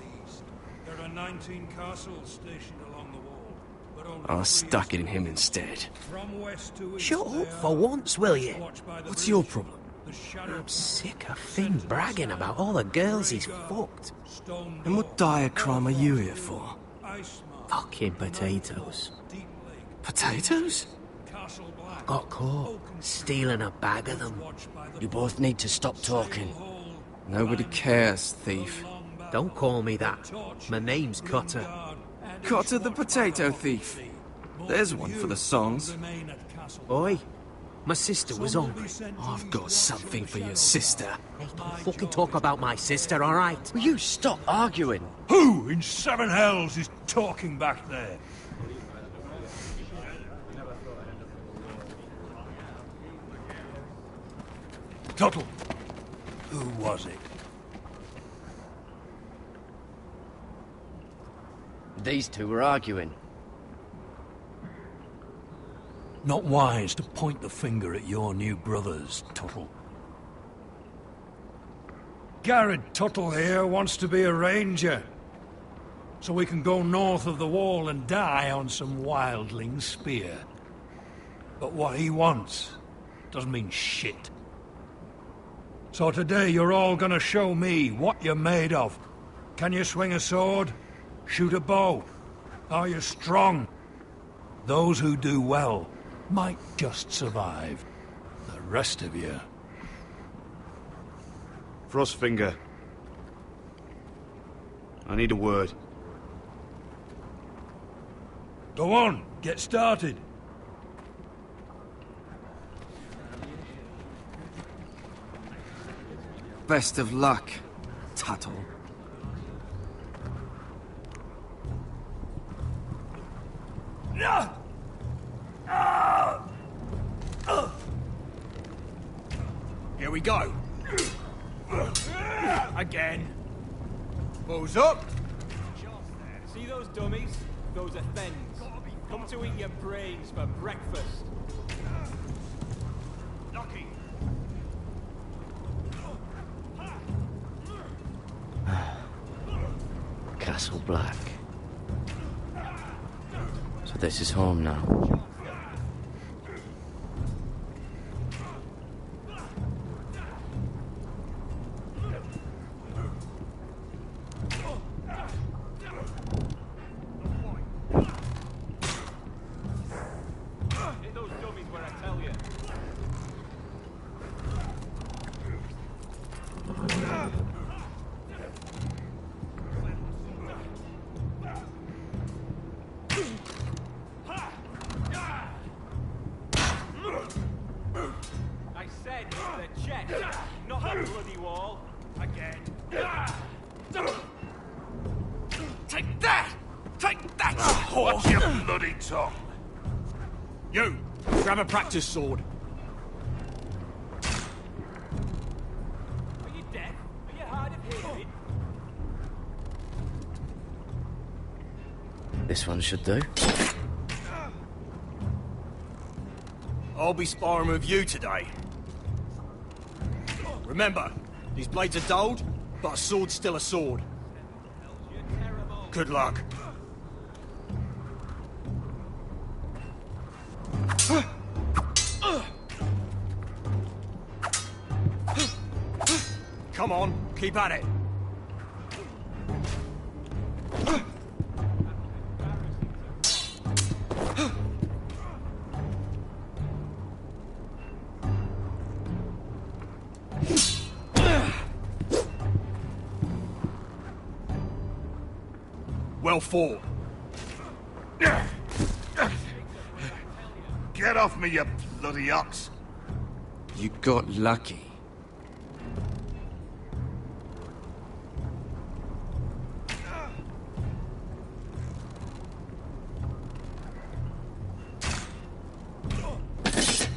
There are 19 castles stationed along the wall, but only I stuck it in him instead. from west to east. Shut up for once, will you? What's your problem? I'm sick of Finn bragging about all the girls he's fucked. And what dire crime are you here for? Fucking potatoes. Potatoes? Got caught stealing a bag of them. You both need to stop talking. Nobody cares, thief. Don't call me that. My name's Cutter. Cutter the potato thief. There's one for the songs. Oi, my sister was hungry. I've got something for your sister. Hey, don't fucking talk about my sister, alright? Will you stop arguing? Who in seven hells is talking back there? Tuttle, who was it? These two were arguing. Not wise to point the finger at your new brothers, Tuttle. Garrett Tuttle here wants to be a ranger, so we can go north of the wall and die on some wildling spear. But what he wants doesn't mean shit. So today you're all gonna show me what you're made of. Can you swing a sword? Shoot a bow? Are you strong? Those who do well might just survive. The rest of you... Frostfinger. I need a word. Go on, get started. Best of luck, Tuttle. Here we go. Again. Balls up. See those dummies? Those are thens. Come to eat your brains for breakfast. Lucky. Castle Black. So this is home now. that bloody wall. Again. Take that! Take that! Watch your bloody tongue! You! Grab a practice sword. Are you deaf? Are you hard of hearing? This one should do. I'll be sparring with you today. Remember, these blades are dulled, but a sword's still a sword. Good luck. Come on, keep at it. Well fought. Get off me, you bloody ox! You got lucky.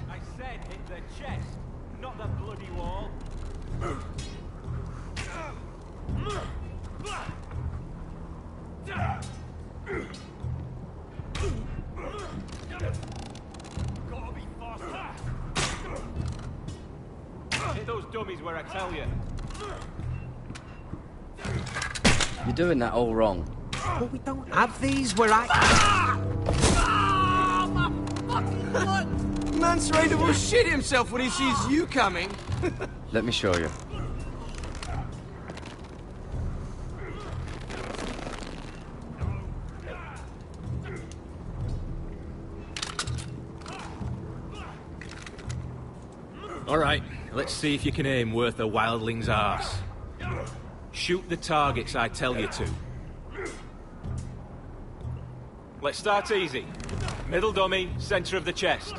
I said hit the chest, not the bloody wall. Gotta be faster. Hit those dummies where I tell you. You're doing that all wrong. But we don't have these where I... Man's ready to shit himself when he sees you coming. Let me show you. Alright, let's see if you can aim worth a wildling's arse. Shoot the targets I tell you to. Let's start easy. Middle dummy, center of the chest.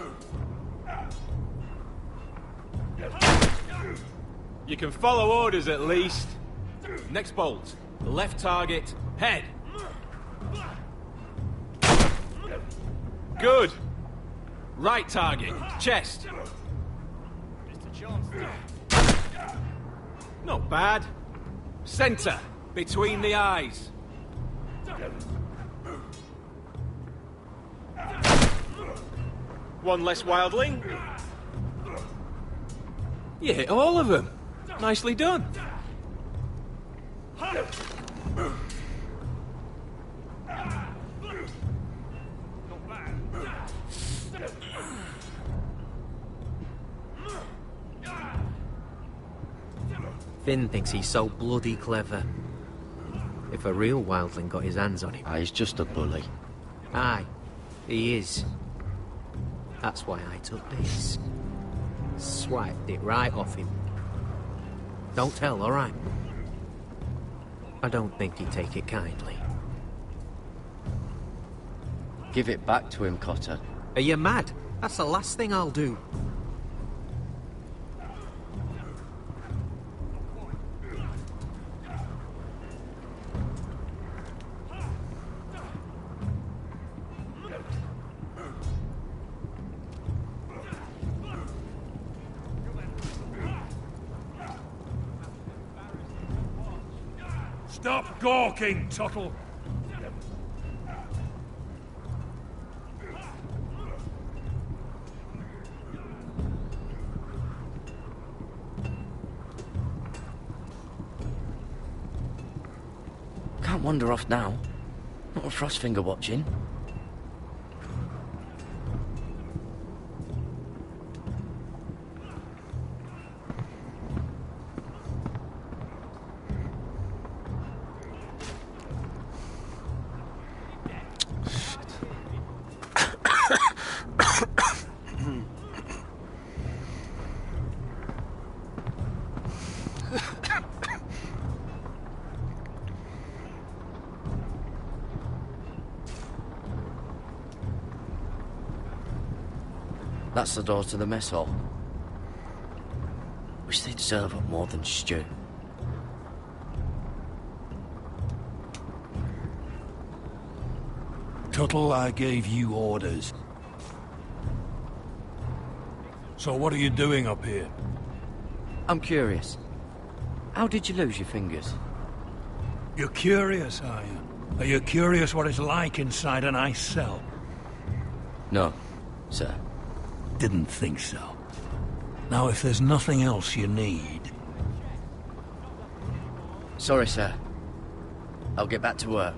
You can follow orders at least. Next bolt. Left target, head. Good. Right target, chest. Not bad. Center, between the eyes. One less wildling. You hit all of them. Nicely done. Finn thinks he's so bloody clever. If a real wildling got his hands on him... He's just a bully. Aye, he is. That's why I took this. Swiped it right off him. Don't tell, all right? I don't think he'd take it kindly. Give it back to him, Cotter. Are you mad? That's the last thing I'll do. Stop gawking, Tuttle! Can't wander off now. Not with Frostfinger watching. That's the door to the mess hall. Wish they'd serve up more than stew. Tuttle, I gave you orders. So what are you doing up here? I'm curious. How did you lose your fingers? You're curious, are you? Are you curious what it's like inside an ice cell? No, sir. Didn't think so. Now, if there's nothing else you need... Sorry, sir. I'll get back to work.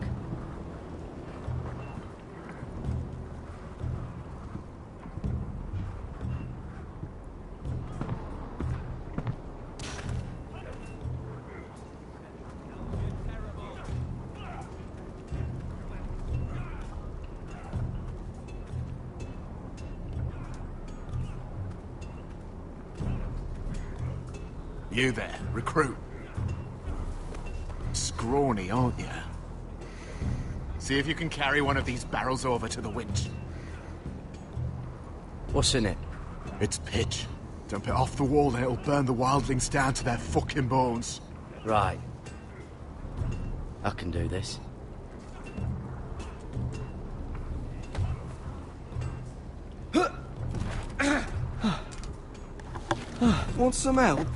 You there, recruit. Scrawny, aren't you? See if you can carry one of these barrels over to the winch. What's in it? It's pitch. Dump it off the wall and it'll burn the wildlings down to their fucking bones. Right. I can do this. Want some help?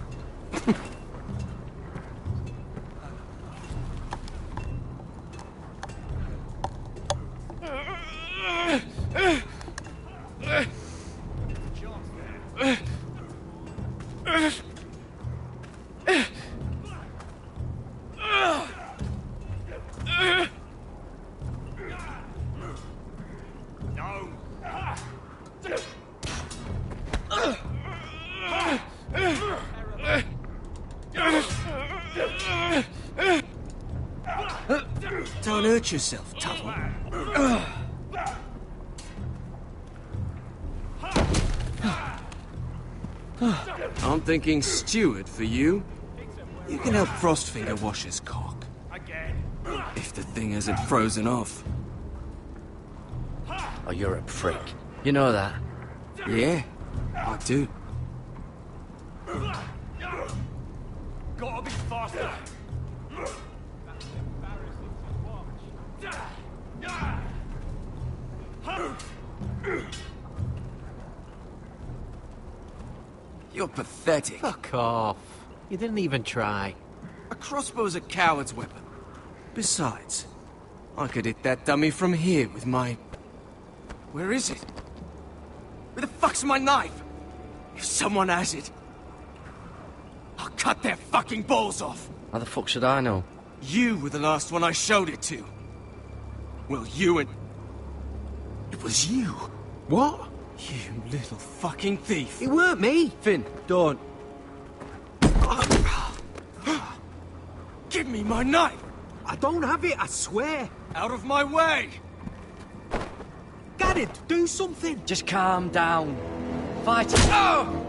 Don't hurt yourself, Tuttle. I'm thinking steward for you. You can help Frostfinger wash his cock. If the thing hasn't frozen off. Oh, you're a prick. You know that? Yeah, I do. Gotta be faster. You're pathetic. Fuck off. You didn't even try. A crossbow's a coward's weapon. Besides, I could hit that dummy from here with my... Where is it? Where the fuck's my knife? If someone has it, I'll cut their fucking balls off. How the fuck should I know? You were the last one I showed it to. Well, you and... It was you. What? You little fucking thief. It weren't me. Finn, don't. Give me my knife! I don't have it, I swear. Out of my way! Got it, do something. Just calm down. Fight it. Oh!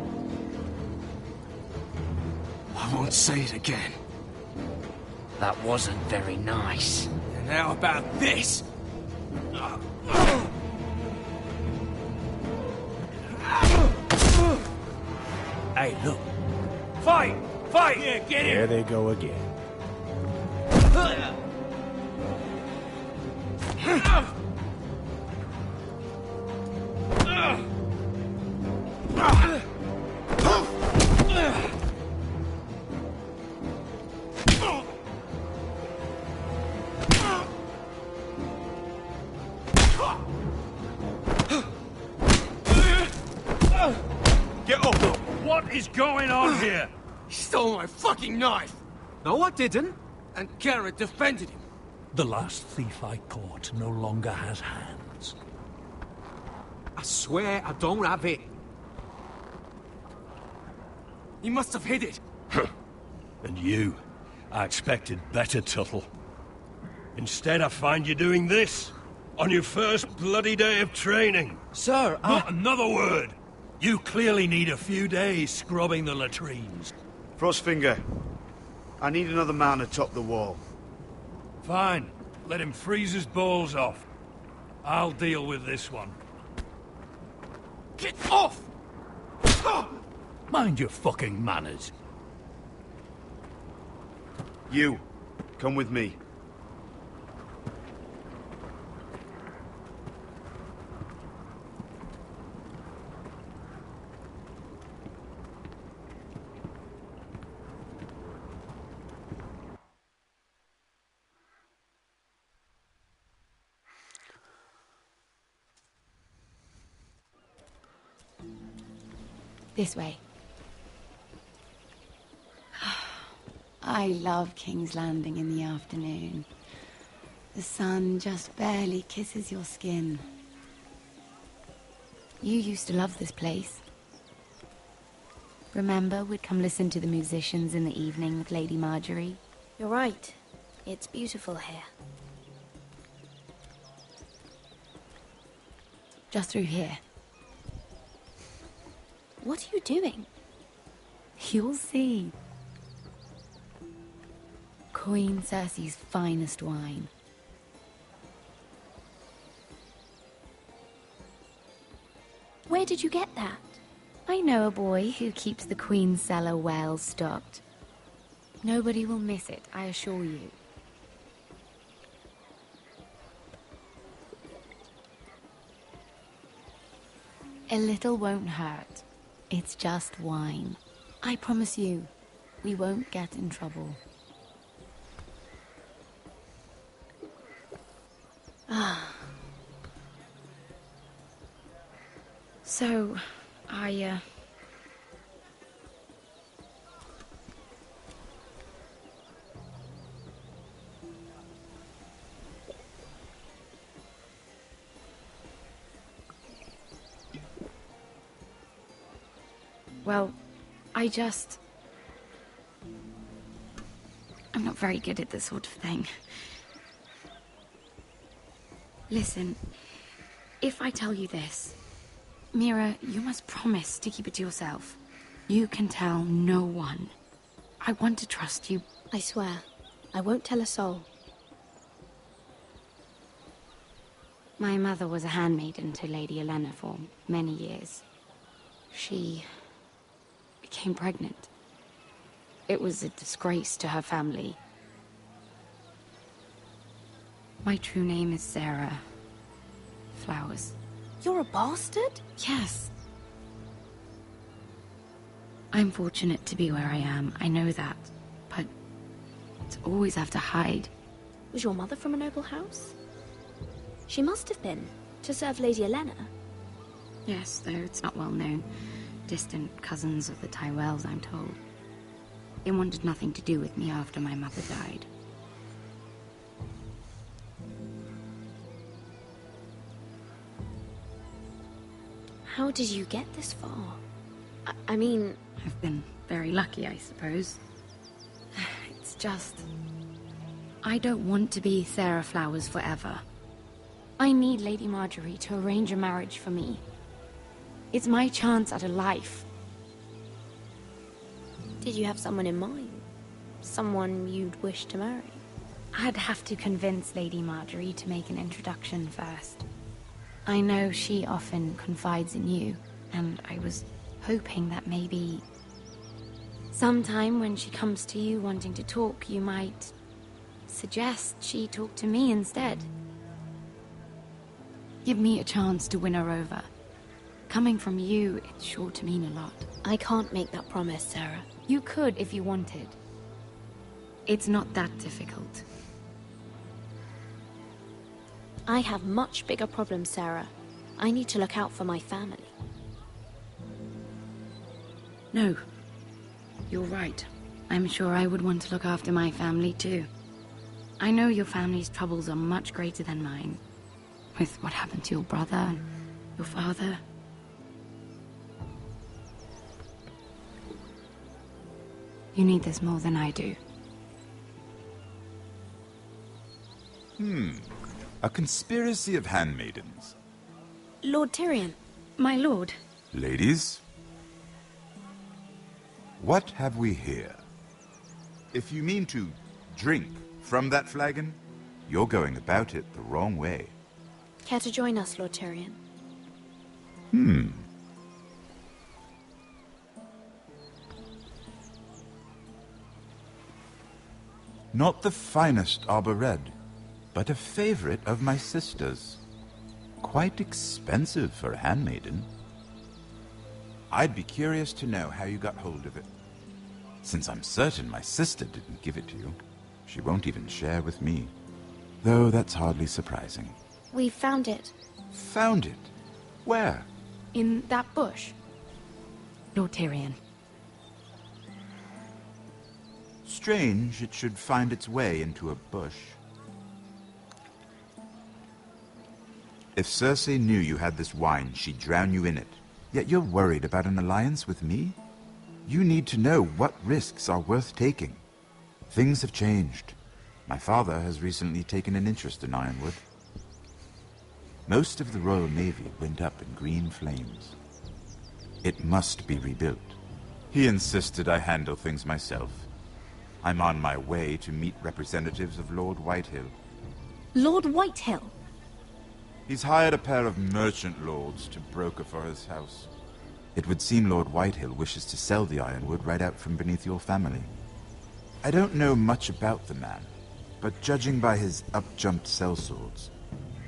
I won't say it again. That wasn't very nice. And how about this? Hey, look. Fight! Fight! Yeah, get There in! they go again. Get up! What is going on here? He stole my fucking knife! No, I didn't. And Garrett defended him. The last thief I caught no longer has hands. I swear I don't have it. He must have hid it. And you, I expected better, Tuttle. Instead, I find you doing this on your first bloody day of training. Sir, Not another word! You clearly need a few days scrubbing the latrines. Frostfinger, I need another man to top the wall. Fine. Let him freeze his balls off. I'll deal with this one. Get off! Mind your fucking manners. You, come with me. This way. I love King's Landing in the afternoon. The sun just barely kisses your skin. You used to love this place. Remember, we'd come listen to the musicians in the evening with Lady Marjorie? You're right. It's beautiful here. Just through here. What are you doing? You'll see. Queen Cersei's finest wine. Where did you get that? I know a boy who keeps the Queen's cellar well stocked. Nobody will miss it, I assure you. A little won't hurt. It's just wine. I promise you, we won't get in trouble. Ah. So, Well, I'm not very good at this sort of thing. Listen, if I tell you this, Mira, you must promise to keep it to yourself. You can tell no one. I want to trust you. I swear, I won't tell a soul. My mother was a handmaiden to Lady Olenna for many years. She became pregnant. It was a disgrace to her family. My true name is Sarah Flowers. You're a bastard? Yes. I'm fortunate to be where I am, I know that. But to always have to hide. Was your mother from a noble house? She must have been, to serve Lady Olenna. Yes, though it's not well known. Distant cousins of the Tyrells, I'm told. They wanted nothing to do with me after my mother died. How did you get this far? I mean... I've been very lucky, I suppose. It's just... I don't want to be Sarah Flowers forever. I need Lady Marjorie to arrange a marriage for me. It's my chance at a life. Did you have someone in mind? Someone you'd wish to marry? I'd have to convince Lady Marjorie to make an introduction first. I know she often confides in you, and I was hoping that maybe... sometime when she comes to you wanting to talk, you might suggest she talk to me instead. Give me a chance to win her over. Coming from you, it's sure to mean a lot. I can't make that promise, Sarah. You could if you wanted. It's not that difficult. I have much bigger problems, Sarah. I need to look out for my family. No. You're right. I'm sure I would want to look after my family, too. I know your family's troubles are much greater than mine. With what happened to your brother and your father. You need this more than I do. A conspiracy of handmaidens. Lord Tyrion. My lord. Ladies, what have we here? If you mean to drink from that flagon, you're going about it the wrong way. Care to join us, Lord Tyrion? Not the finest arbor red, but a favorite of my sister's. Quite expensive for a handmaiden. I'd be curious to know how you got hold of it. Since I'm certain my sister didn't give it to you, she won't even share with me. Though that's hardly surprising. We found it. Found it? Where? In that bush. Lord Tyrion. Strange it should find its way into a bush. If Cersei knew you had this wine, she'd drown you in it. Yet you're worried about an alliance with me? You need to know what risks are worth taking. Things have changed. My father has recently taken an interest in Ironwood. Most of the Royal Navy went up in green flames. It must be rebuilt. He insisted I handle things myself. I'm on my way to meet representatives of Lord Whitehill. Lord Whitehill? He's hired a pair of merchant lords to broker for his house. It would seem Lord Whitehill wishes to sell the Ironwood right out from beneath your family. I don't know much about the man, but judging by his up-jumped sellswords,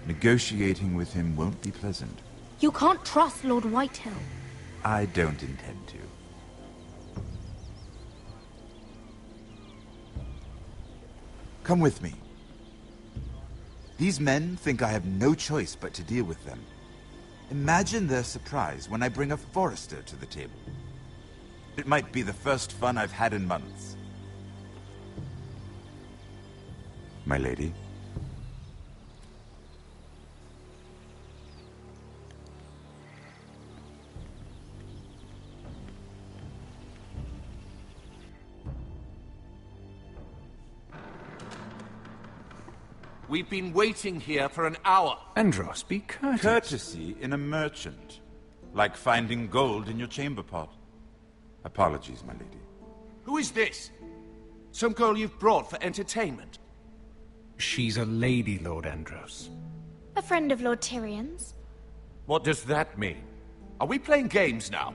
negotiating with him won't be pleasant. You can't trust Lord Whitehill. I don't intend to. Come with me. These men think I have no choice but to deal with them. Imagine their surprise when I bring a Forester to the table. It might be the first fun I've had in months. My lady. We've been waiting here for an hour. Andros, be courteous. Courtesy in a merchant. Like finding gold in your chamber pot. Apologies, my lady. Who is this? Some girl you've brought for entertainment? She's a lady, Lord Andros. A friend of Lord Tyrion's. What does that mean? Are we playing games now?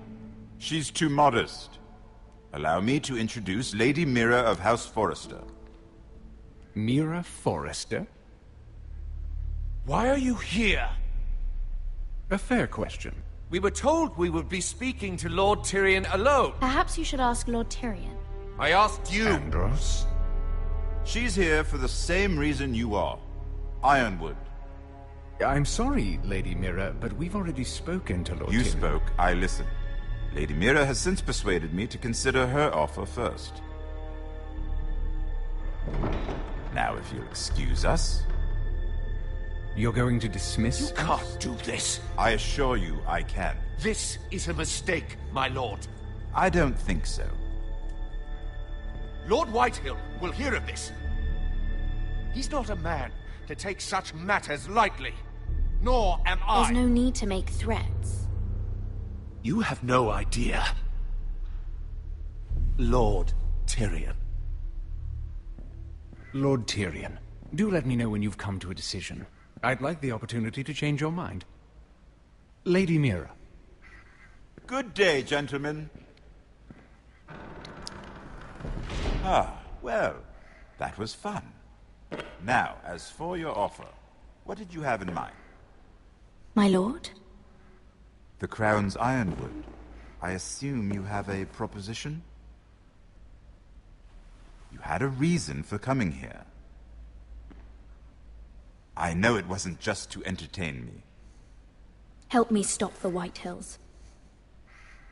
She's too modest. Allow me to introduce Lady Mira of House Forrester. Mira Forrester? Why are you here? A fair question. We were told we would be speaking to Lord Tyrion alone. Perhaps you should ask Lord Tyrion. I asked you. Andros? She's here for the same reason you are. Ironwood. I'm sorry, Lady Mira, but we've already spoken to Lord Tyrion. You spoke, I listened. Lady Mira has since persuaded me to consider her offer first. Now, if you'll excuse us... You're going to dismiss You can't do this. I assure you I can. This is a mistake, my lord. I don't think so. Lord Whitehill will hear of this. He's not a man to take such matters lightly. Nor am I. There's no need to make threats. You have no idea. Lord Tyrion. Lord Tyrion, do let me know when you've come to a decision. I'd like the opportunity to change your mind. Lady Mira. Good day, gentlemen. Ah, well, that was fun. Now, as for your offer, what did you have in mind? My lord? The Crown's Ironwood. I assume you have a proposition? You had a reason for coming here. I know it wasn't just to entertain me. Help me stop the Whitehills.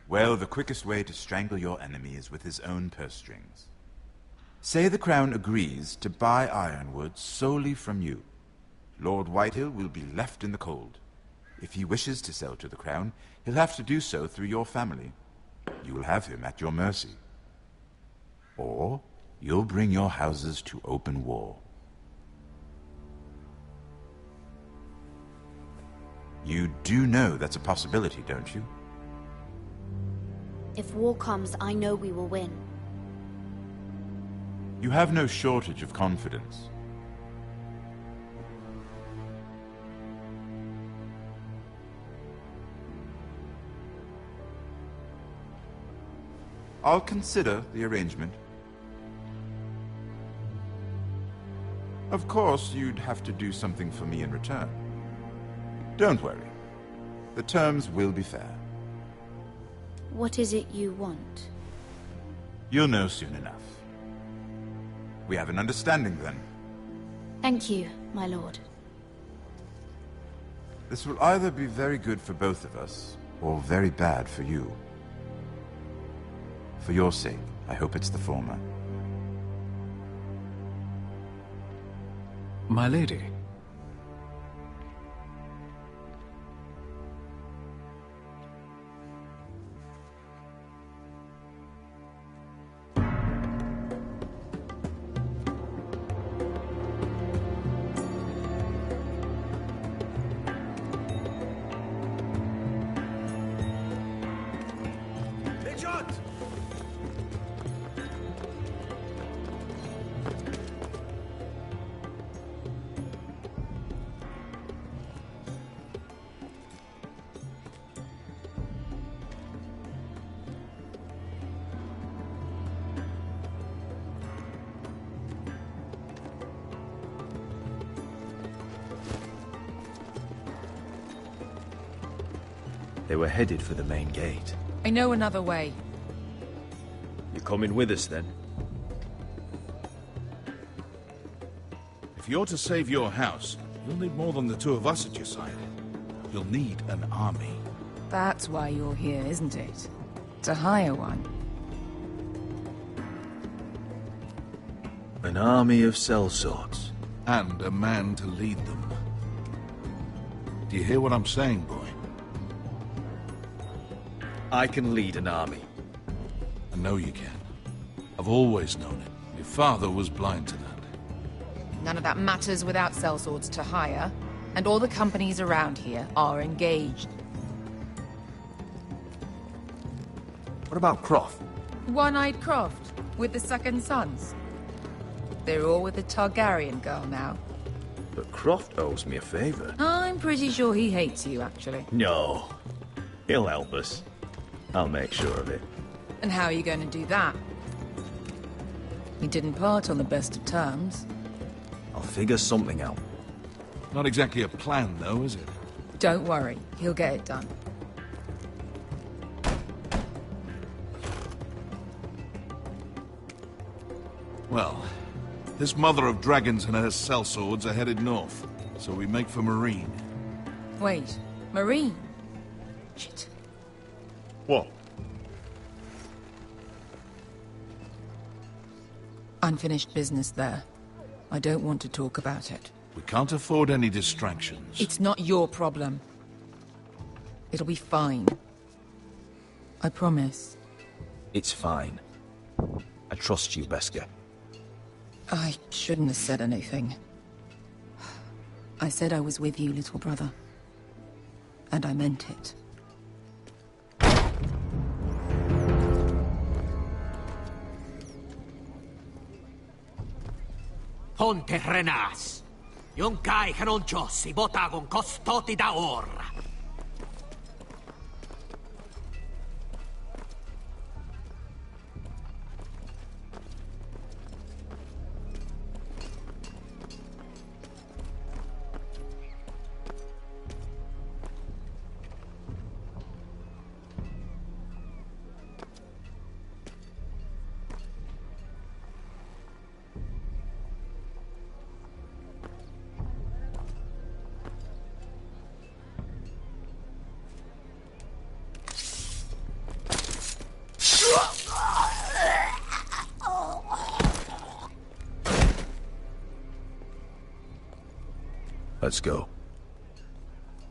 Well, the quickest way to strangle your enemy is with his own purse strings. Say the Crown agrees to buy Ironwood solely from you. Lord Whitehill will be left in the cold. If he wishes to sell to the Crown, he'll have to do so through your family. You will have him at your mercy. Or you'll bring your houses to open war. You do know that's a possibility, don't you? If war comes, I know we will win. You have no shortage of confidence. I'll consider the arrangement. Of course, you'd have to do something for me in return. Don't worry. The terms will be fair. What is it you want? You'll know soon enough. We have an understanding, then. Thank you, my lord. This will either be very good for both of us, or very bad for you. For your sake, I hope it's the former. My lady. They were headed for the main gate. I know another way. You're coming with us, then? If you're to save your house, you'll need more than the two of us at your side. You'll need an army. That's why you're here, isn't it? To hire one. An army of sellswords. And a man to lead them. Do you hear what I'm saying, boy? I can lead an army. I know you can. I've always known it. Your father was blind to that. None of that matters without sellswords to hire, and all the companies around here are engaged. What about Croft? One-Eyed Croft, with the second sons. They're all with the Targaryen girl now. But Croft owes me a favor. I'm pretty sure he hates you, actually. No. He'll help us. I'll make sure of it. And how are you going to do that? We didn't part on the best of terms. I'll figure something out. Not exactly a plan, though, is it? Don't worry, he'll get it done. Well, this mother of dragons and her sellswords are headed north, so we make for Marine. Wait, Marine? Shit. What? Unfinished business there. I don't want to talk about it. We can't afford any distractions. It's not your problem. It'll be fine. I promise. It's fine. I trust you, Beskar. I shouldn't have said anything. I said I was with you, little brother. And I meant it. Ponte Renas. Yon kai canoncho si botagon costoti da ora. Let's go.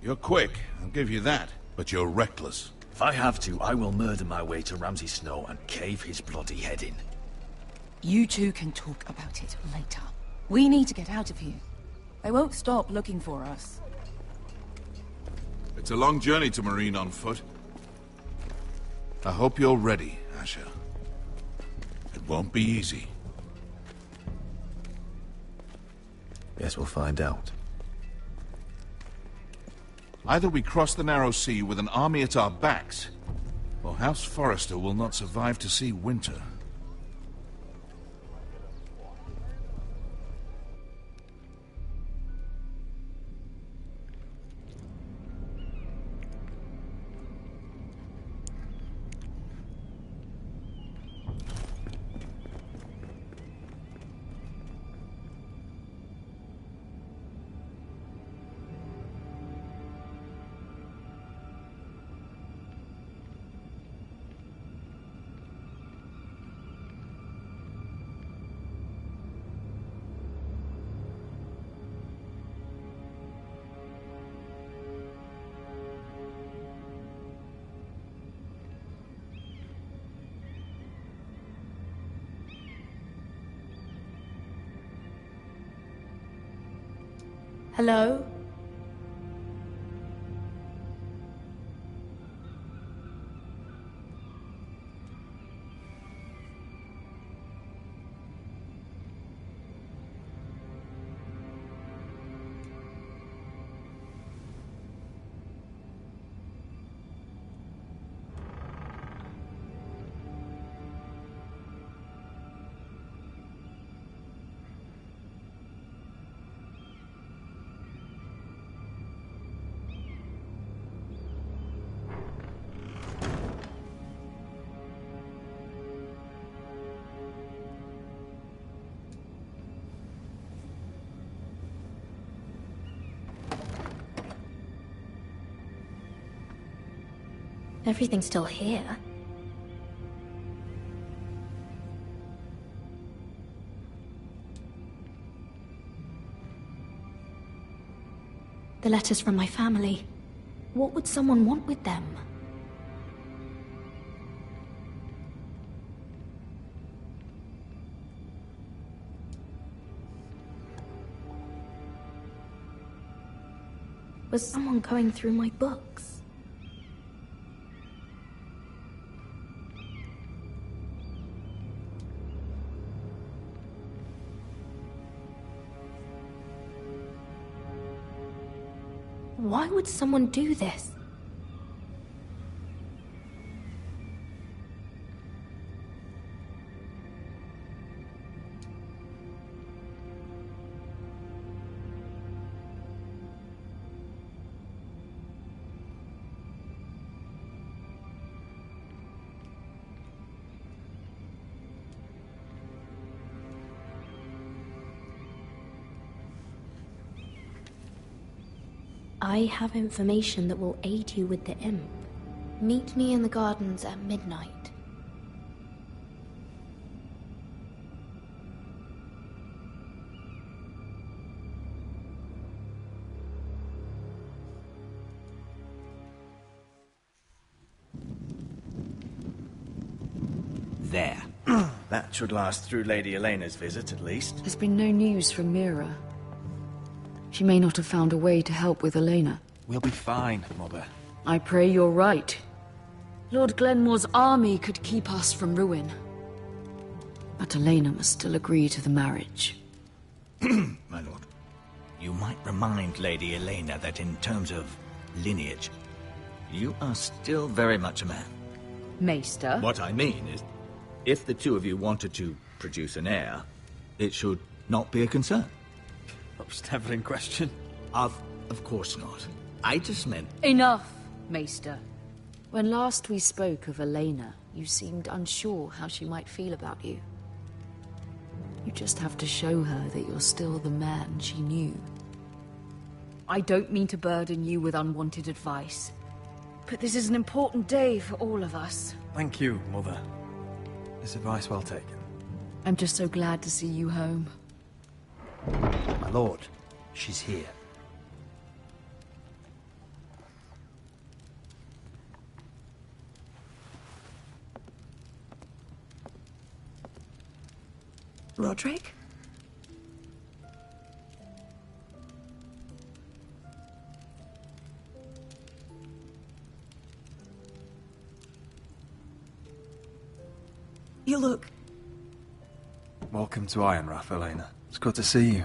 You're quick, I'll give you that. But you're reckless. If I have to, I will murder my way to Ramsay Snow and cave his bloody head in. You two can talk about it later. We need to get out of here. They won't stop looking for us. It's a long journey to Marine on foot. I hope you're ready, Asher. It won't be easy. Guess we'll find out. Either we cross the narrow sea with an army at our backs, or House Forrester will not survive to see winter. Hello? Everything's still here. The letters from my family. What would someone want with them? Was someone going through my books? Why would someone do this? I have information that will aid you with the imp. Meet me in the gardens at midnight. There. That should last through Lady Elena's visit, at least. There's been no news from Mira. She may not have found a way to help with Elena. We'll be fine, Mother. I pray you're right. Lord Glenmore's army could keep us from ruin. But Elena must still agree to the marriage. My lord, you might remind Lady Elena that in terms of lineage, you are still very much a man. Maester? What I mean is, if the two of you wanted to produce an heir, it should not be a concern. That was never in question. Of course not. I just meant... Enough, Maester. When last we spoke of Elena, you seemed unsure how she might feel about you. You just have to show her that you're still the man she knew. I don't mean to burden you with unwanted advice, but this is an important day for all of us. Thank you, Mother. This advice well taken. I'm just so glad to see you home. My lord, she's here. Roderick? You look... Welcome to Ironrath, Elena. It's good to see you.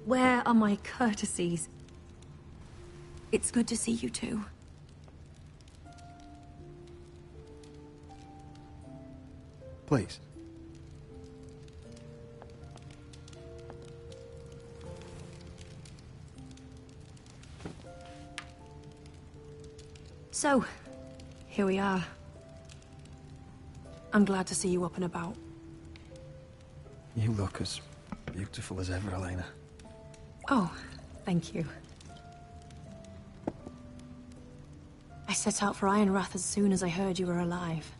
Where are my courtesies? It's good to see you too. Please. So, here we are. I'm glad to see you up and about. You look as beautiful as ever, Elena. Oh, thank you. I set out for Ironrath as soon as I heard you were alive.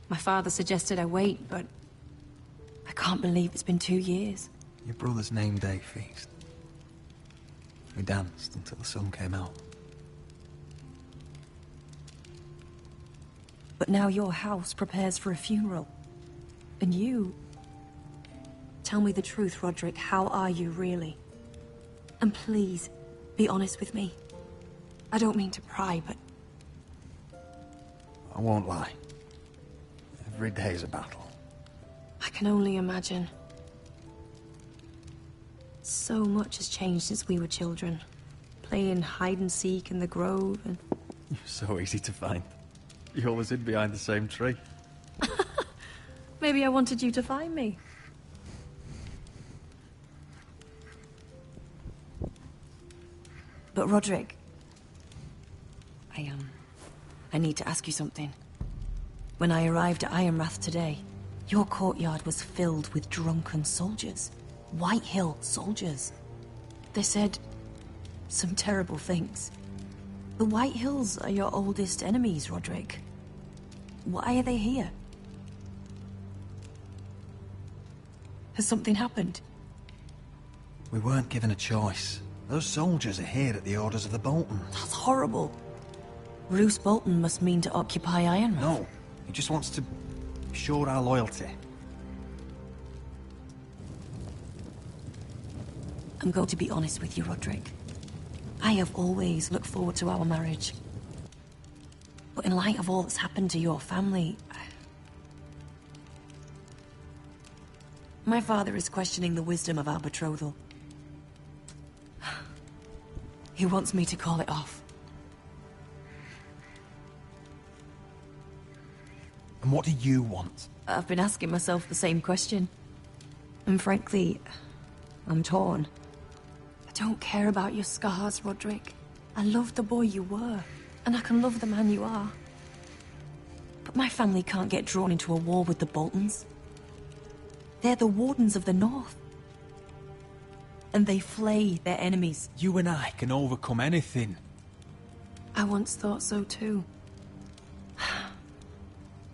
My father suggested I wait, but I can't believe it's been 2 years. Your brother's name day feast. We danced until the sun came out. But now your house prepares for a funeral. And you... Tell me the truth, Roderick. How are you, really? And please, be honest with me. I don't mean to pry, but I won't lie. Every day's a battle. I can only imagine. So much has changed since we were children. Playing hide and seek in the grove and... You're so easy to find. You always hid behind the same tree. Maybe I wanted you to find me. But Roderick... I need to ask you something. When I arrived at Ironrath today, your courtyard was filled with drunken soldiers. White Hill soldiers. They said some terrible things. The White Hills are your oldest enemies, Roderick. Why are they here? Has something happened? We weren't given a choice. Those soldiers are here at the orders of the Bolton. That's horrible. Roose Bolton must mean to occupy Ironrath. No, he just wants to ensure our loyalty. I'm going to be honest with you, Roderick. I have always looked forward to our marriage. But in light of all that's happened to your family... My father is questioning the wisdom of our betrothal. He wants me to call it off. And what do you want? I've been asking myself the same question. And frankly, I'm torn. I don't care about your scars, Roderick. I love the boy you were, and I can love the man you are. But my family can't get drawn into a war with the Boltons. They're the Wardens of the North. And they flay their enemies. You and I can overcome anything. I once thought so too.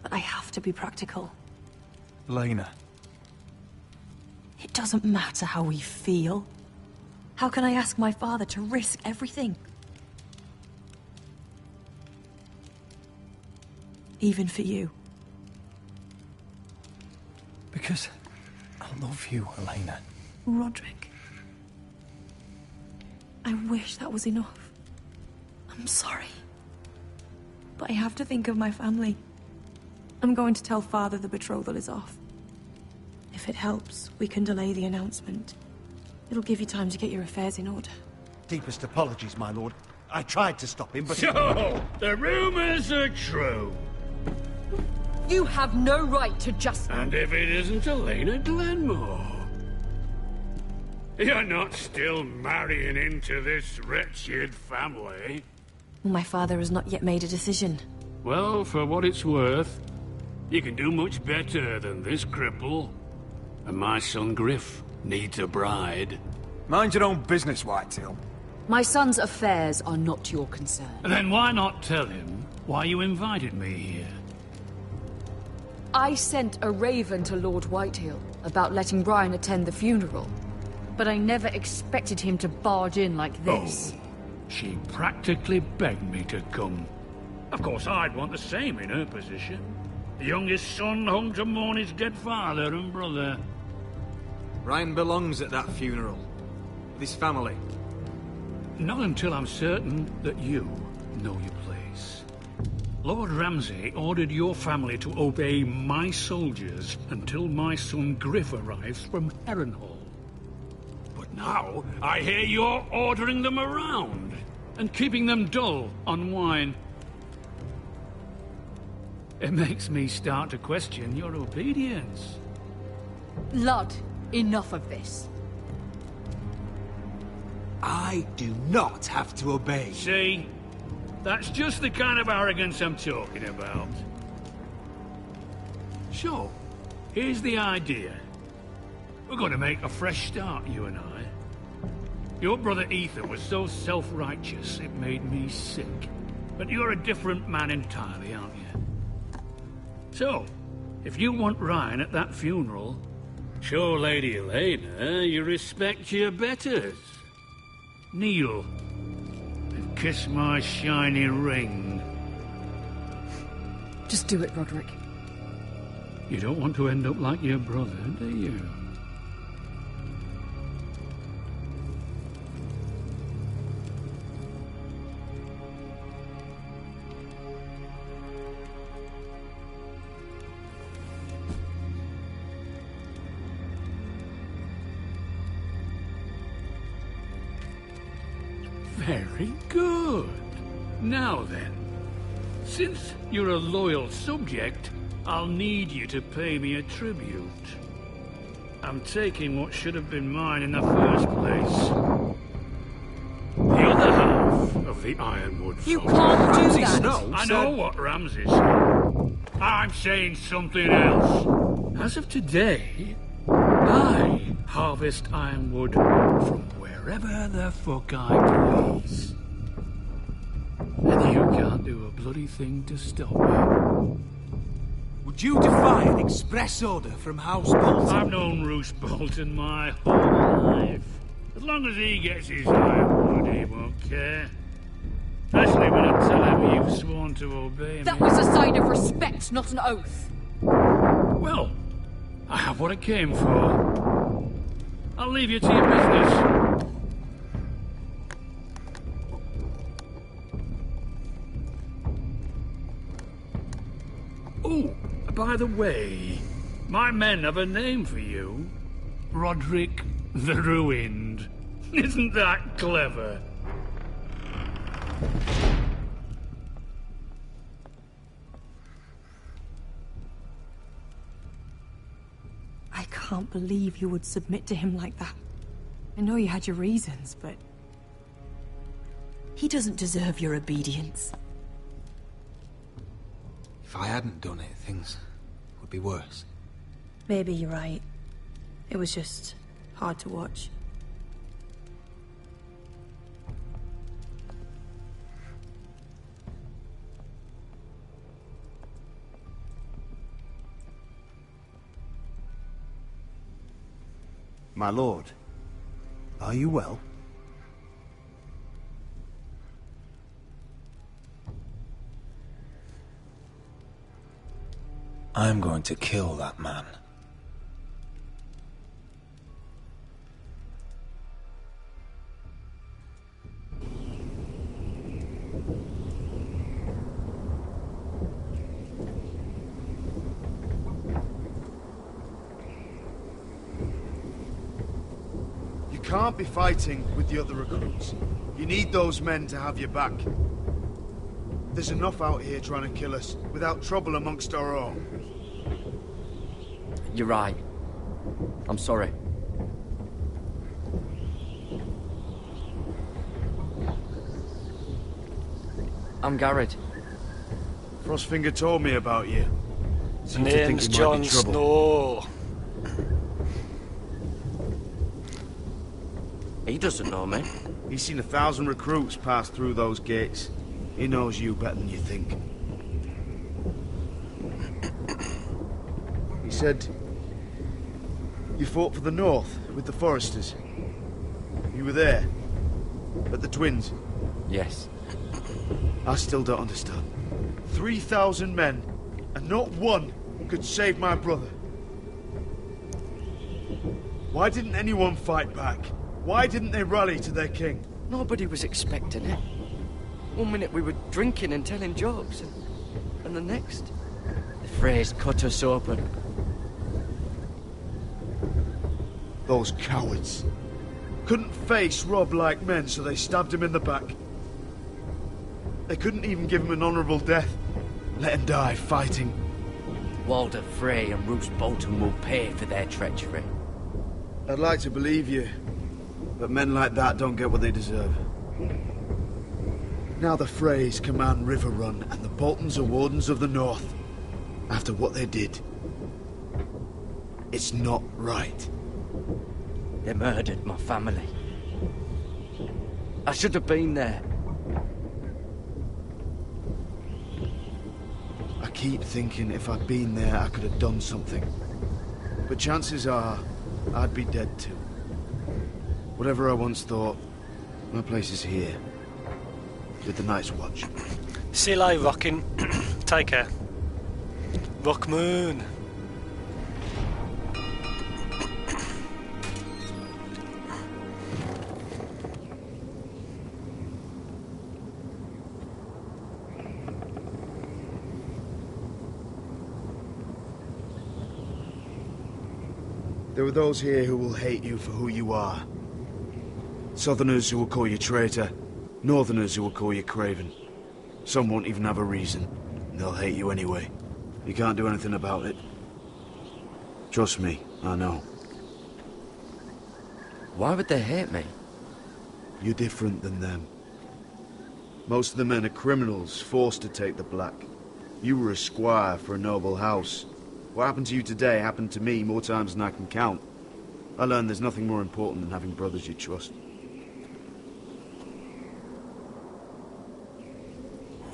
But I have to be practical. Elena. It doesn't matter how we feel. How can I ask my father to risk everything? Even for you. Because I love you, Elena. Roderick. I wish that was enough. I'm sorry. But I have to think of my family. I'm going to tell Father the betrothal is off. If it helps, we can delay the announcement. It'll give you time to get your affairs in order. Deepest apologies, my lord. I tried to stop him, but... So, the rumors are true. You have no right to just... And if it isn't Elena Glenmore? You're not still marrying into this wretched family? My father has not yet made a decision. Well, for what it's worth, you can do much better than this cripple. And my son Griff needs a bride. Mind your own business, Whitetail. My son's affairs are not your concern. Then why not tell him why you invited me here? I sent a raven to Lord Whitehill about letting Brian attend the funeral. But I never expected him to barge in like this. Oh, she practically begged me to come. Of course, I'd want the same in her position. The youngest son home to mourn his dead father and brother. Ryan belongs at that funeral. With his family. Not until I'm certain that you know your place. Lord Ramsay ordered your family to obey my soldiers until my son Griff arrives from Harrenhal. But now, I hear you're ordering them around and keeping them dull on wine. It makes me start to question your obedience. Lud, enough of this. I do not have to obey. See? That's just the kind of arrogance I'm talking about. So, here's the idea. We're going to make a fresh start, you and I. Your brother Ethan was so self-righteous, it made me sick. But you're a different man entirely, aren't you? So, if you want Ryan at that funeral, show Lady Elena you respect your betters. Kneel and kiss my shiny ring. Just do it, Roderick. You don't want to end up like your brother, do you? Very good. Now then, since you're a loyal subject, I'll need you to pay me a tribute. I'm taking what should have been mine in the first place. The other half of the Ironwood You folk. can't do Ramsay that. Snow I know what Ramsay said. I'm saying something else. As of today, I harvest Ironwood from wherever the fuck I please. And you can't do a bloody thing to stop me. Would you defy an express order from House Bolton? I've known Roose Bolton my whole life. As long as he gets his Ironwood, he won't care. Especially when I tell him you've sworn to obey me. That was a sign of respect, not an oath. Well, I have what I came for. I'll leave you to your business. Oh, by the way, my men have a name for you. Roderick the Ruined. Isn't that clever? I can't believe you would submit to him like that. I know you had your reasons, but... he doesn't deserve your obedience. If I hadn't done it, things would be worse. Maybe you're right. It was just hard to watch. My lord, are you well? I'm going to kill that man. You can't be fighting with the other recruits. You need those men to have your back. There's enough out here trying to kill us, without trouble amongst our own. You're right. I'm sorry. I'm Garrett. Frostfinger told me about you. The Seemed to think name's you might Jon be trouble. Snow. He doesn't know me. He's seen 1,000 recruits pass through those gates. He knows you better than you think. He said you fought for the North with the Foresters. You were there, at the Twins. Yes. I still don't understand. 3,000 men, and not one could save my brother. Why didn't anyone fight back? Why didn't they rally to their king? Nobody was expecting it. One minute we were drinking and telling jokes, and the next, the Freys cut us open. Those cowards. Couldn't face Rob like men, so they stabbed him in the back. They couldn't even give him an honourable death. Let him die fighting. Walder Frey and Roose Bolton will pay for their treachery. I'd like to believe you, but men like that don't get what they deserve. Now the Freys command River Run, and the Boltons are Wardens of the North. After what they did. It's not right. They murdered my family. I should have been there. I keep thinking if I'd been there, I could have done something. But chances are, I'd be dead too. Whatever I once thought, my place is here. With the Night's Watch. See you later, Rockin'. Take care. Rock Moon. There are those here who will hate you for who you are. Southerners who will call you traitor. Northerners who will call you craven. Some won't even have a reason, and they'll hate you anyway. You can't do anything about it. Trust me, I know. Why would they hate me? You're different than them. Most of the men are criminals, forced to take the black. You were a squire for a noble house. What happened to you today happened to me more times than I can count. I learned there's nothing more important than having brothers you trust.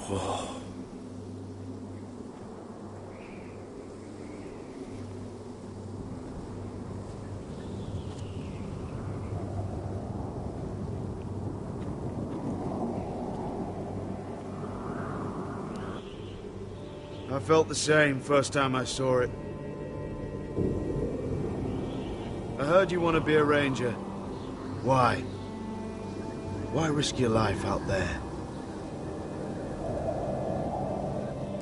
Whoa. I felt the same first time I saw it. I heard you want to be a ranger. Why? Why risk your life out there?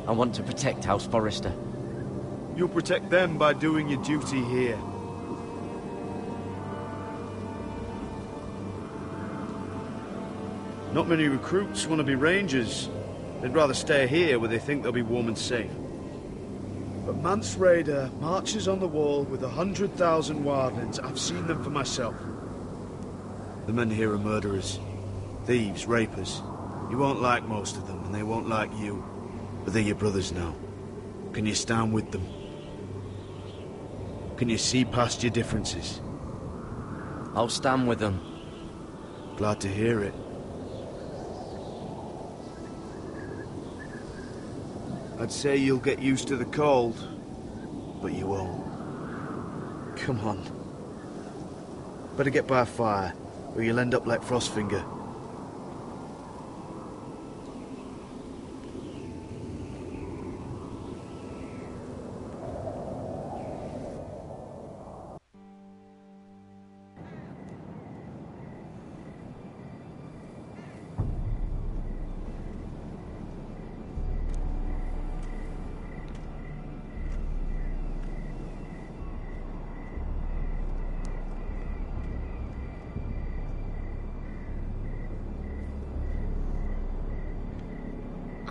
I want to protect House Forrester. You'll protect them by doing your duty here. Not many recruits want to be rangers. They'd rather stay here where they think they'll be warm and safe. But Mance Raider marches on the wall with 100,000 wildlings. I've seen them for myself. The men here are murderers. Thieves, rapers. You won't like most of them, and they won't like you. But they're your brothers now. Can you stand with them? Can you see past your differences? I'll stand with them. Glad to hear it. I'd say you'll get used to the cold, but you won't. Come on. Better get by a fire, or you'll end up like Frostfinger.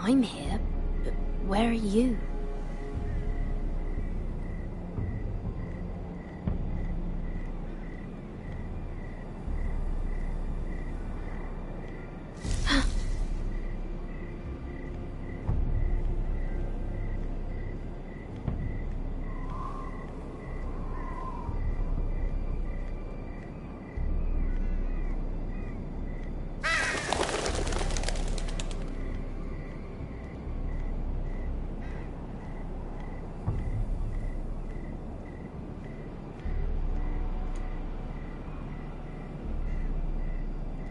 I'm here, but where are you?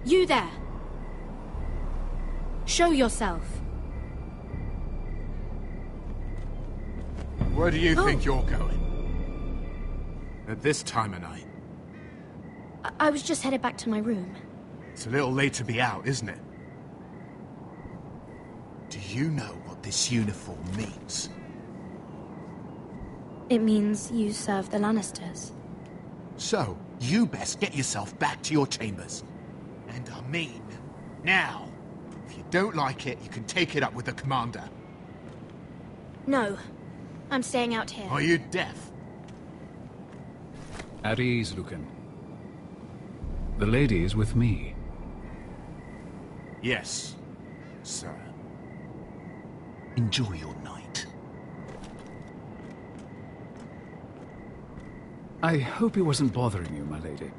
You there! Show yourself. Where do you think you're going? At this time of night? I was just headed back to my room. It's a little late to be out, isn't it? Do you know what this uniform means? It means you serve the Lannisters. So, you best get yourself back to your chambers. And I mean, now. If you don't like it, you can take it up with the commander. No, I'm staying out here. Are you deaf? At ease, Lucan. The lady is with me. Yes, sir. Enjoy your night. I hope he wasn't bothering you, my lady.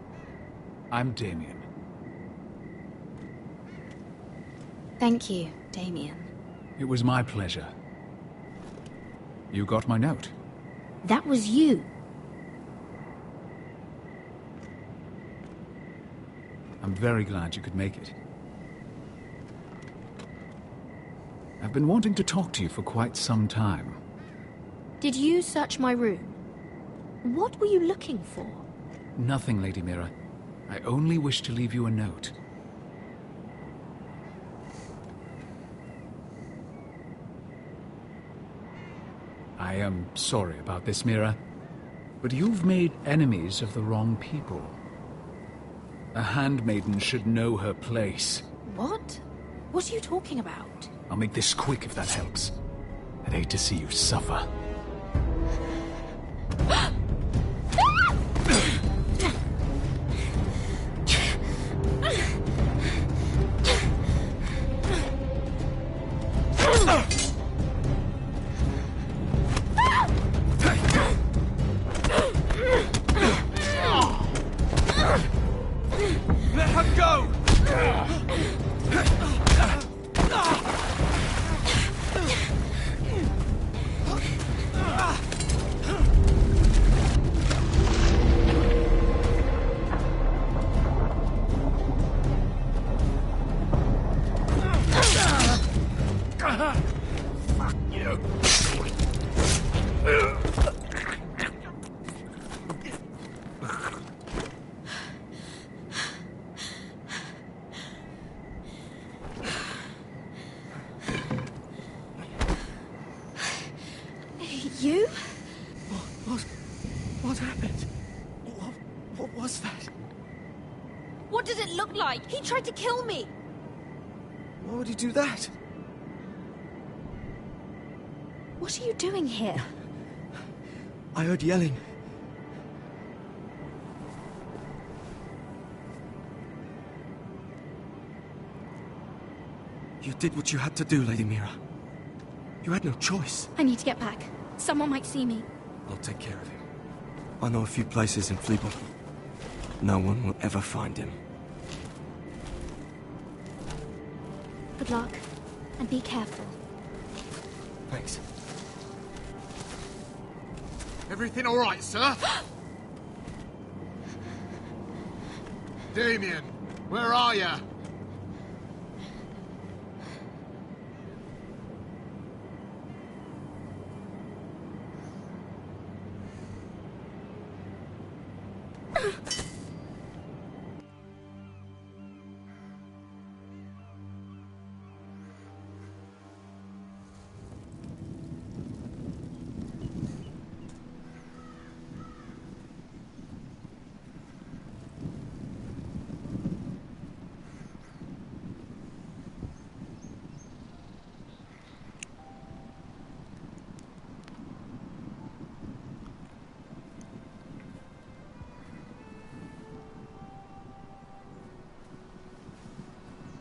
I'm Damien. Thank you, Damien. It was my pleasure. You got my note. That was you. I'm very glad you could make it. I've been wanting to talk to you for quite some time. Did you search my room? What were you looking for? Nothing, Lady Mira. I only wish to leave you a note. I am sorry about this, Mira, but you've made enemies of the wrong people. A handmaiden should know her place. What? What are you talking about? I'll make this quick if that helps. I'd hate to see you suffer. Let her go! Fuck you. You? What happened? What was that? What did it look like? He tried to kill me! Why would he do that? What are you doing here? I heard yelling. You did what you had to do, Lady Mira. You had no choice. I need to get back. Someone might see me. I'll take care of him. I know a few places in Fleabottom. No one will ever find him. Good luck, and be careful. Thanks. Everything all right, sir? Damien, where are you?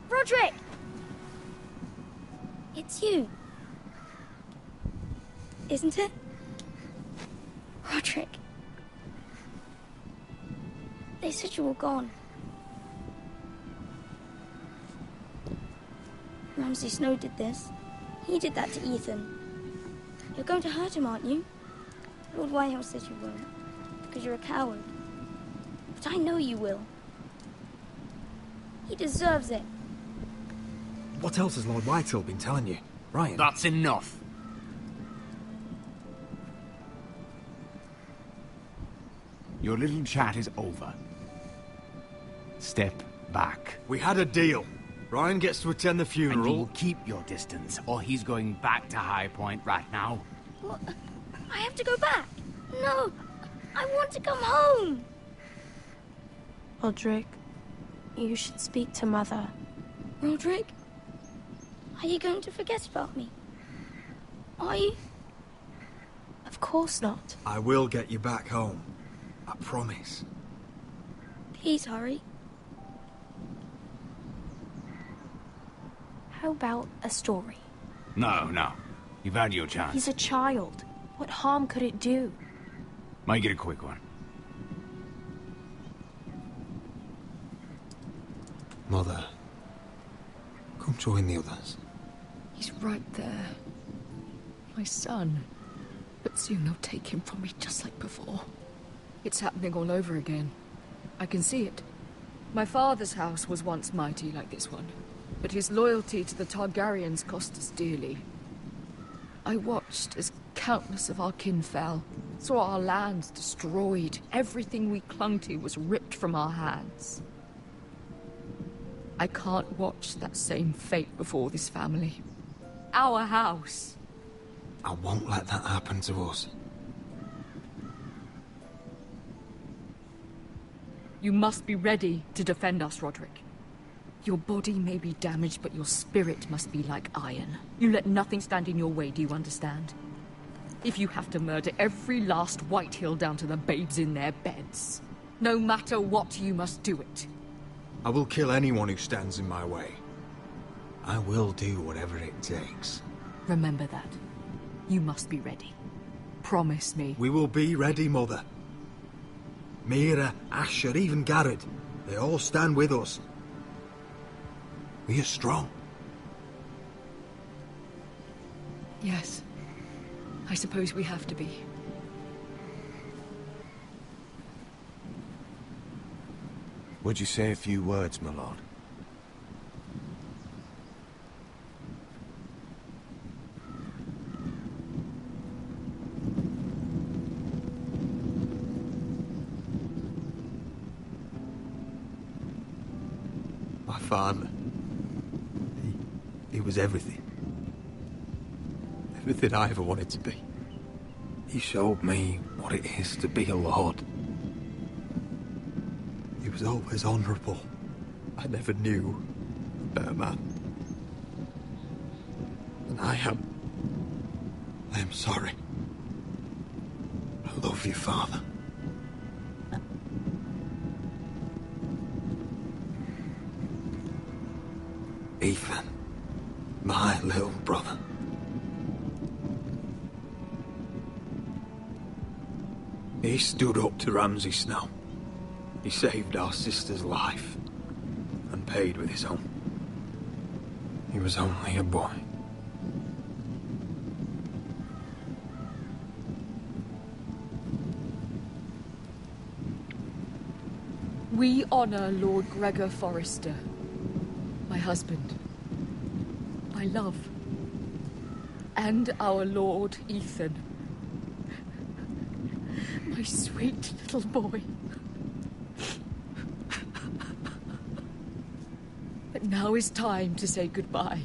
Roderick! It's you. Isn't it? Roderick. They said you were gone. Ramsay Snow did this. He did that to Ethan. You're going to hurt him, aren't you? Lord Whitehouse says you won't, because you're a coward. But I know you will. He deserves it. What else has Lord Whitehill been telling you, Ryan? That's enough. Your little chat is over. Step back. We had a deal. Ryan gets to attend the And funeral. you will keep your distance, or he's going back to High Point right now. What? I have to go back. No, I want to come home. Roderick, you should speak to Mother. Roderick, are you going to forget about me? Are you? Of course not. I will get you back home. I promise. Please hurry. How about a story? No. You've had your chance. He's a child. What harm could it do? Make it a quick one. Mother, come join the others. He's right there. My son. But soon they'll take him from me just like before. It's happening all over again. I can see it. My father's house was once mighty like this one, but his loyalty to the Targaryens cost us dearly. I watched as countless of our kin fell, saw our lands destroyed, everything we clung to was ripped from our hands. I can't watch that same fate before this family. Our house. I won't let that happen to us. You must be ready to defend us, Roderick. Your body may be damaged, but your spirit must be like iron. You let nothing stand in your way, do you understand? If you have to murder every last Whitehill down to the babes in their beds, no matter what, you must do it. I will kill anyone who stands in my way. I will do whatever it takes. Remember that. You must be ready. Promise me. We will be ready, Mother. Mira, Asher, even Garrett. They all stand with us. We are strong. Yes. I suppose we have to be. Would you say a few words, my lord? My father. He was everything. Everything I ever wanted to be. He showed me what it is to be a lord. He was always honourable. I never knew a better man. And I am sorry. I love you, Father. Ethan, my little brother. He stood up to Ramsay Snow. He saved our sister's life and paid with his own. He was only a boy. We honor Lord Gregor Forrester, my husband, my love, and our Lord Ethan, my sweet little boy. But now is time to say goodbye.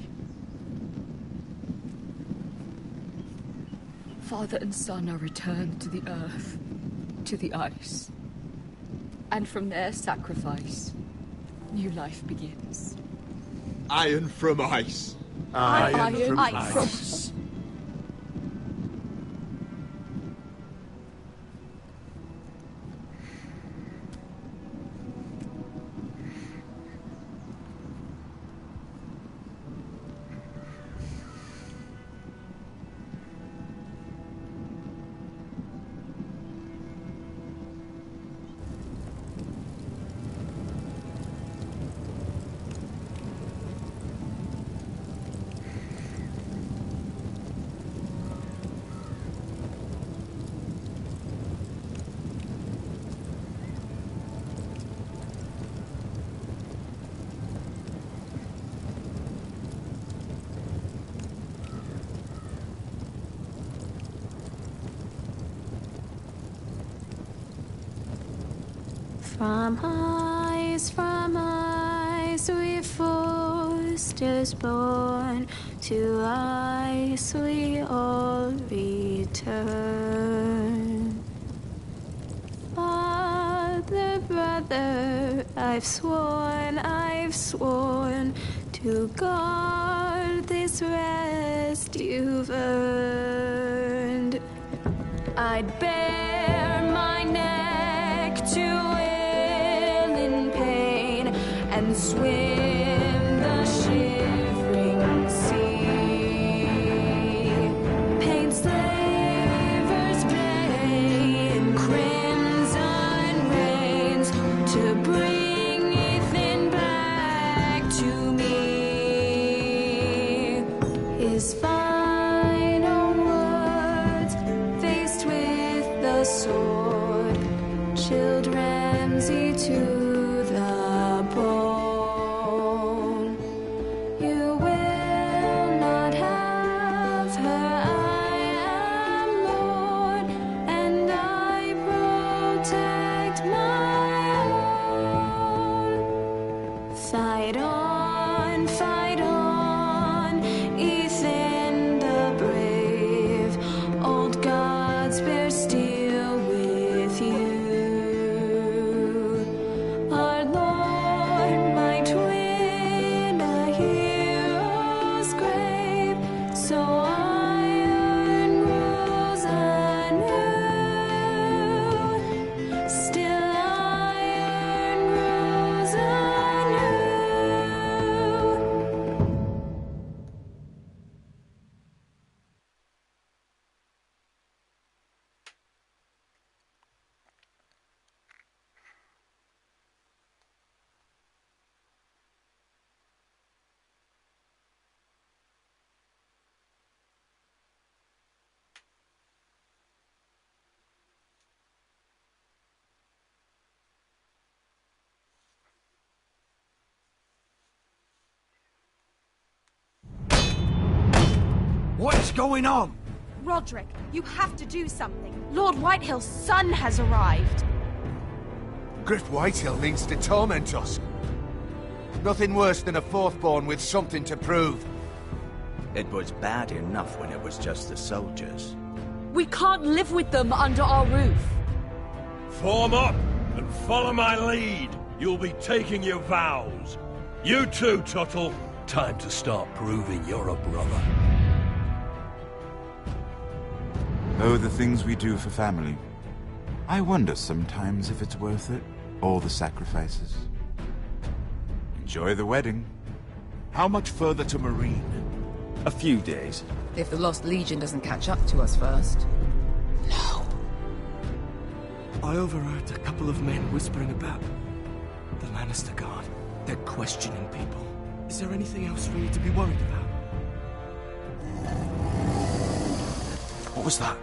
Father and son are returned to the earth, to the ice. And from their sacrifice, new life begins. Iron from ice. Iron from ice. ice. From ice we Forsters born, to ice we all return. Father, brother, I've sworn to guard this rest you've earned. I'd bare my neck to and swim the shivering sea. Paint slavers gray in crimson rains to bring Ethan back to me. His final words faced with the sword chilled Ramsay to fight on, Ethan the brave. Old gods bear steel with you. Our Lord, my twin. going on? Roderick, you have to do something. Lord Whitehill's son has arrived. Griff Whitehill means to torment us. Nothing worse than a fourthborn with something to prove. It was bad enough when it was just the soldiers. We can't live with them under our roof. Form up and follow my lead. You'll be taking your vows. You too, Tuttle. Time to start proving you're a brother. Oh, the things we do for family. I wonder sometimes if it's worth it, all the sacrifices. Enjoy the wedding. How much further to Marine? A few days. If the Lost Legion doesn't catch up to us first. I overheard a couple of men whispering about the Lannister Guard. They're questioning people. Is there anything else we need to be worried about? What was that?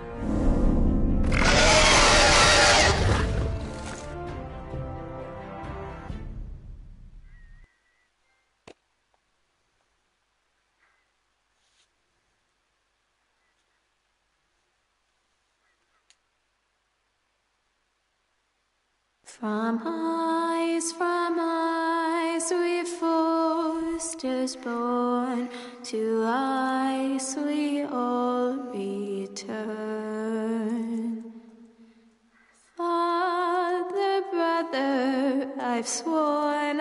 From eyes we foresters born, to ice we all return. Father, brother, I've sworn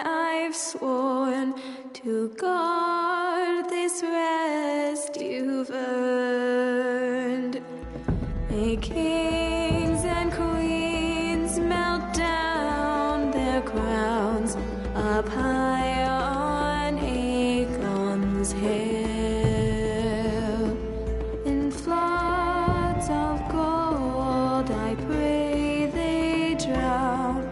to guard this rest you've earned. May kings and queens melt down their crowns up high on Aegon's hill. In floods of gold I pray they drown,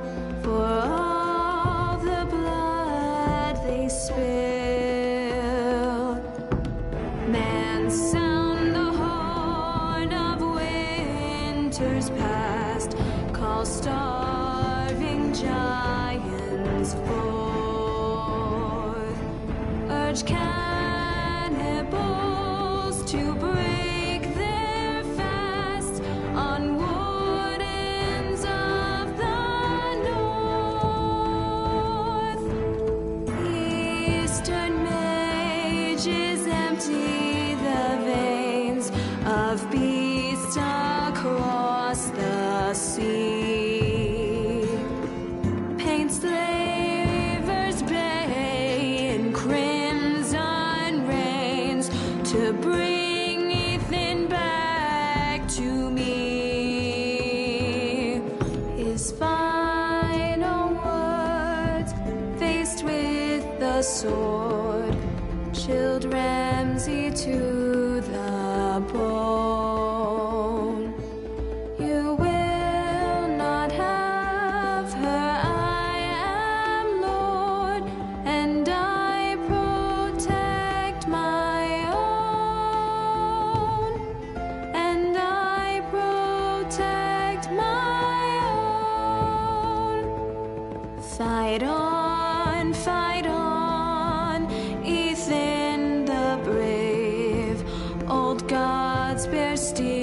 for all the blood they spill. Man, sound the horn of winter's past, call starving giants forth, urge cannibals to break their fast on wardens of the north. Eastern mages empty the veins of beasts across the sea. Paint slavers bay in crimson rains to bring Ethan back to me. His final words, faced with the sword, chilled Ramsay to the bone. You will not have her, I am Lord, and I protect my own, and I protect my own. Fight on, Ethan the brave, old gods bear steel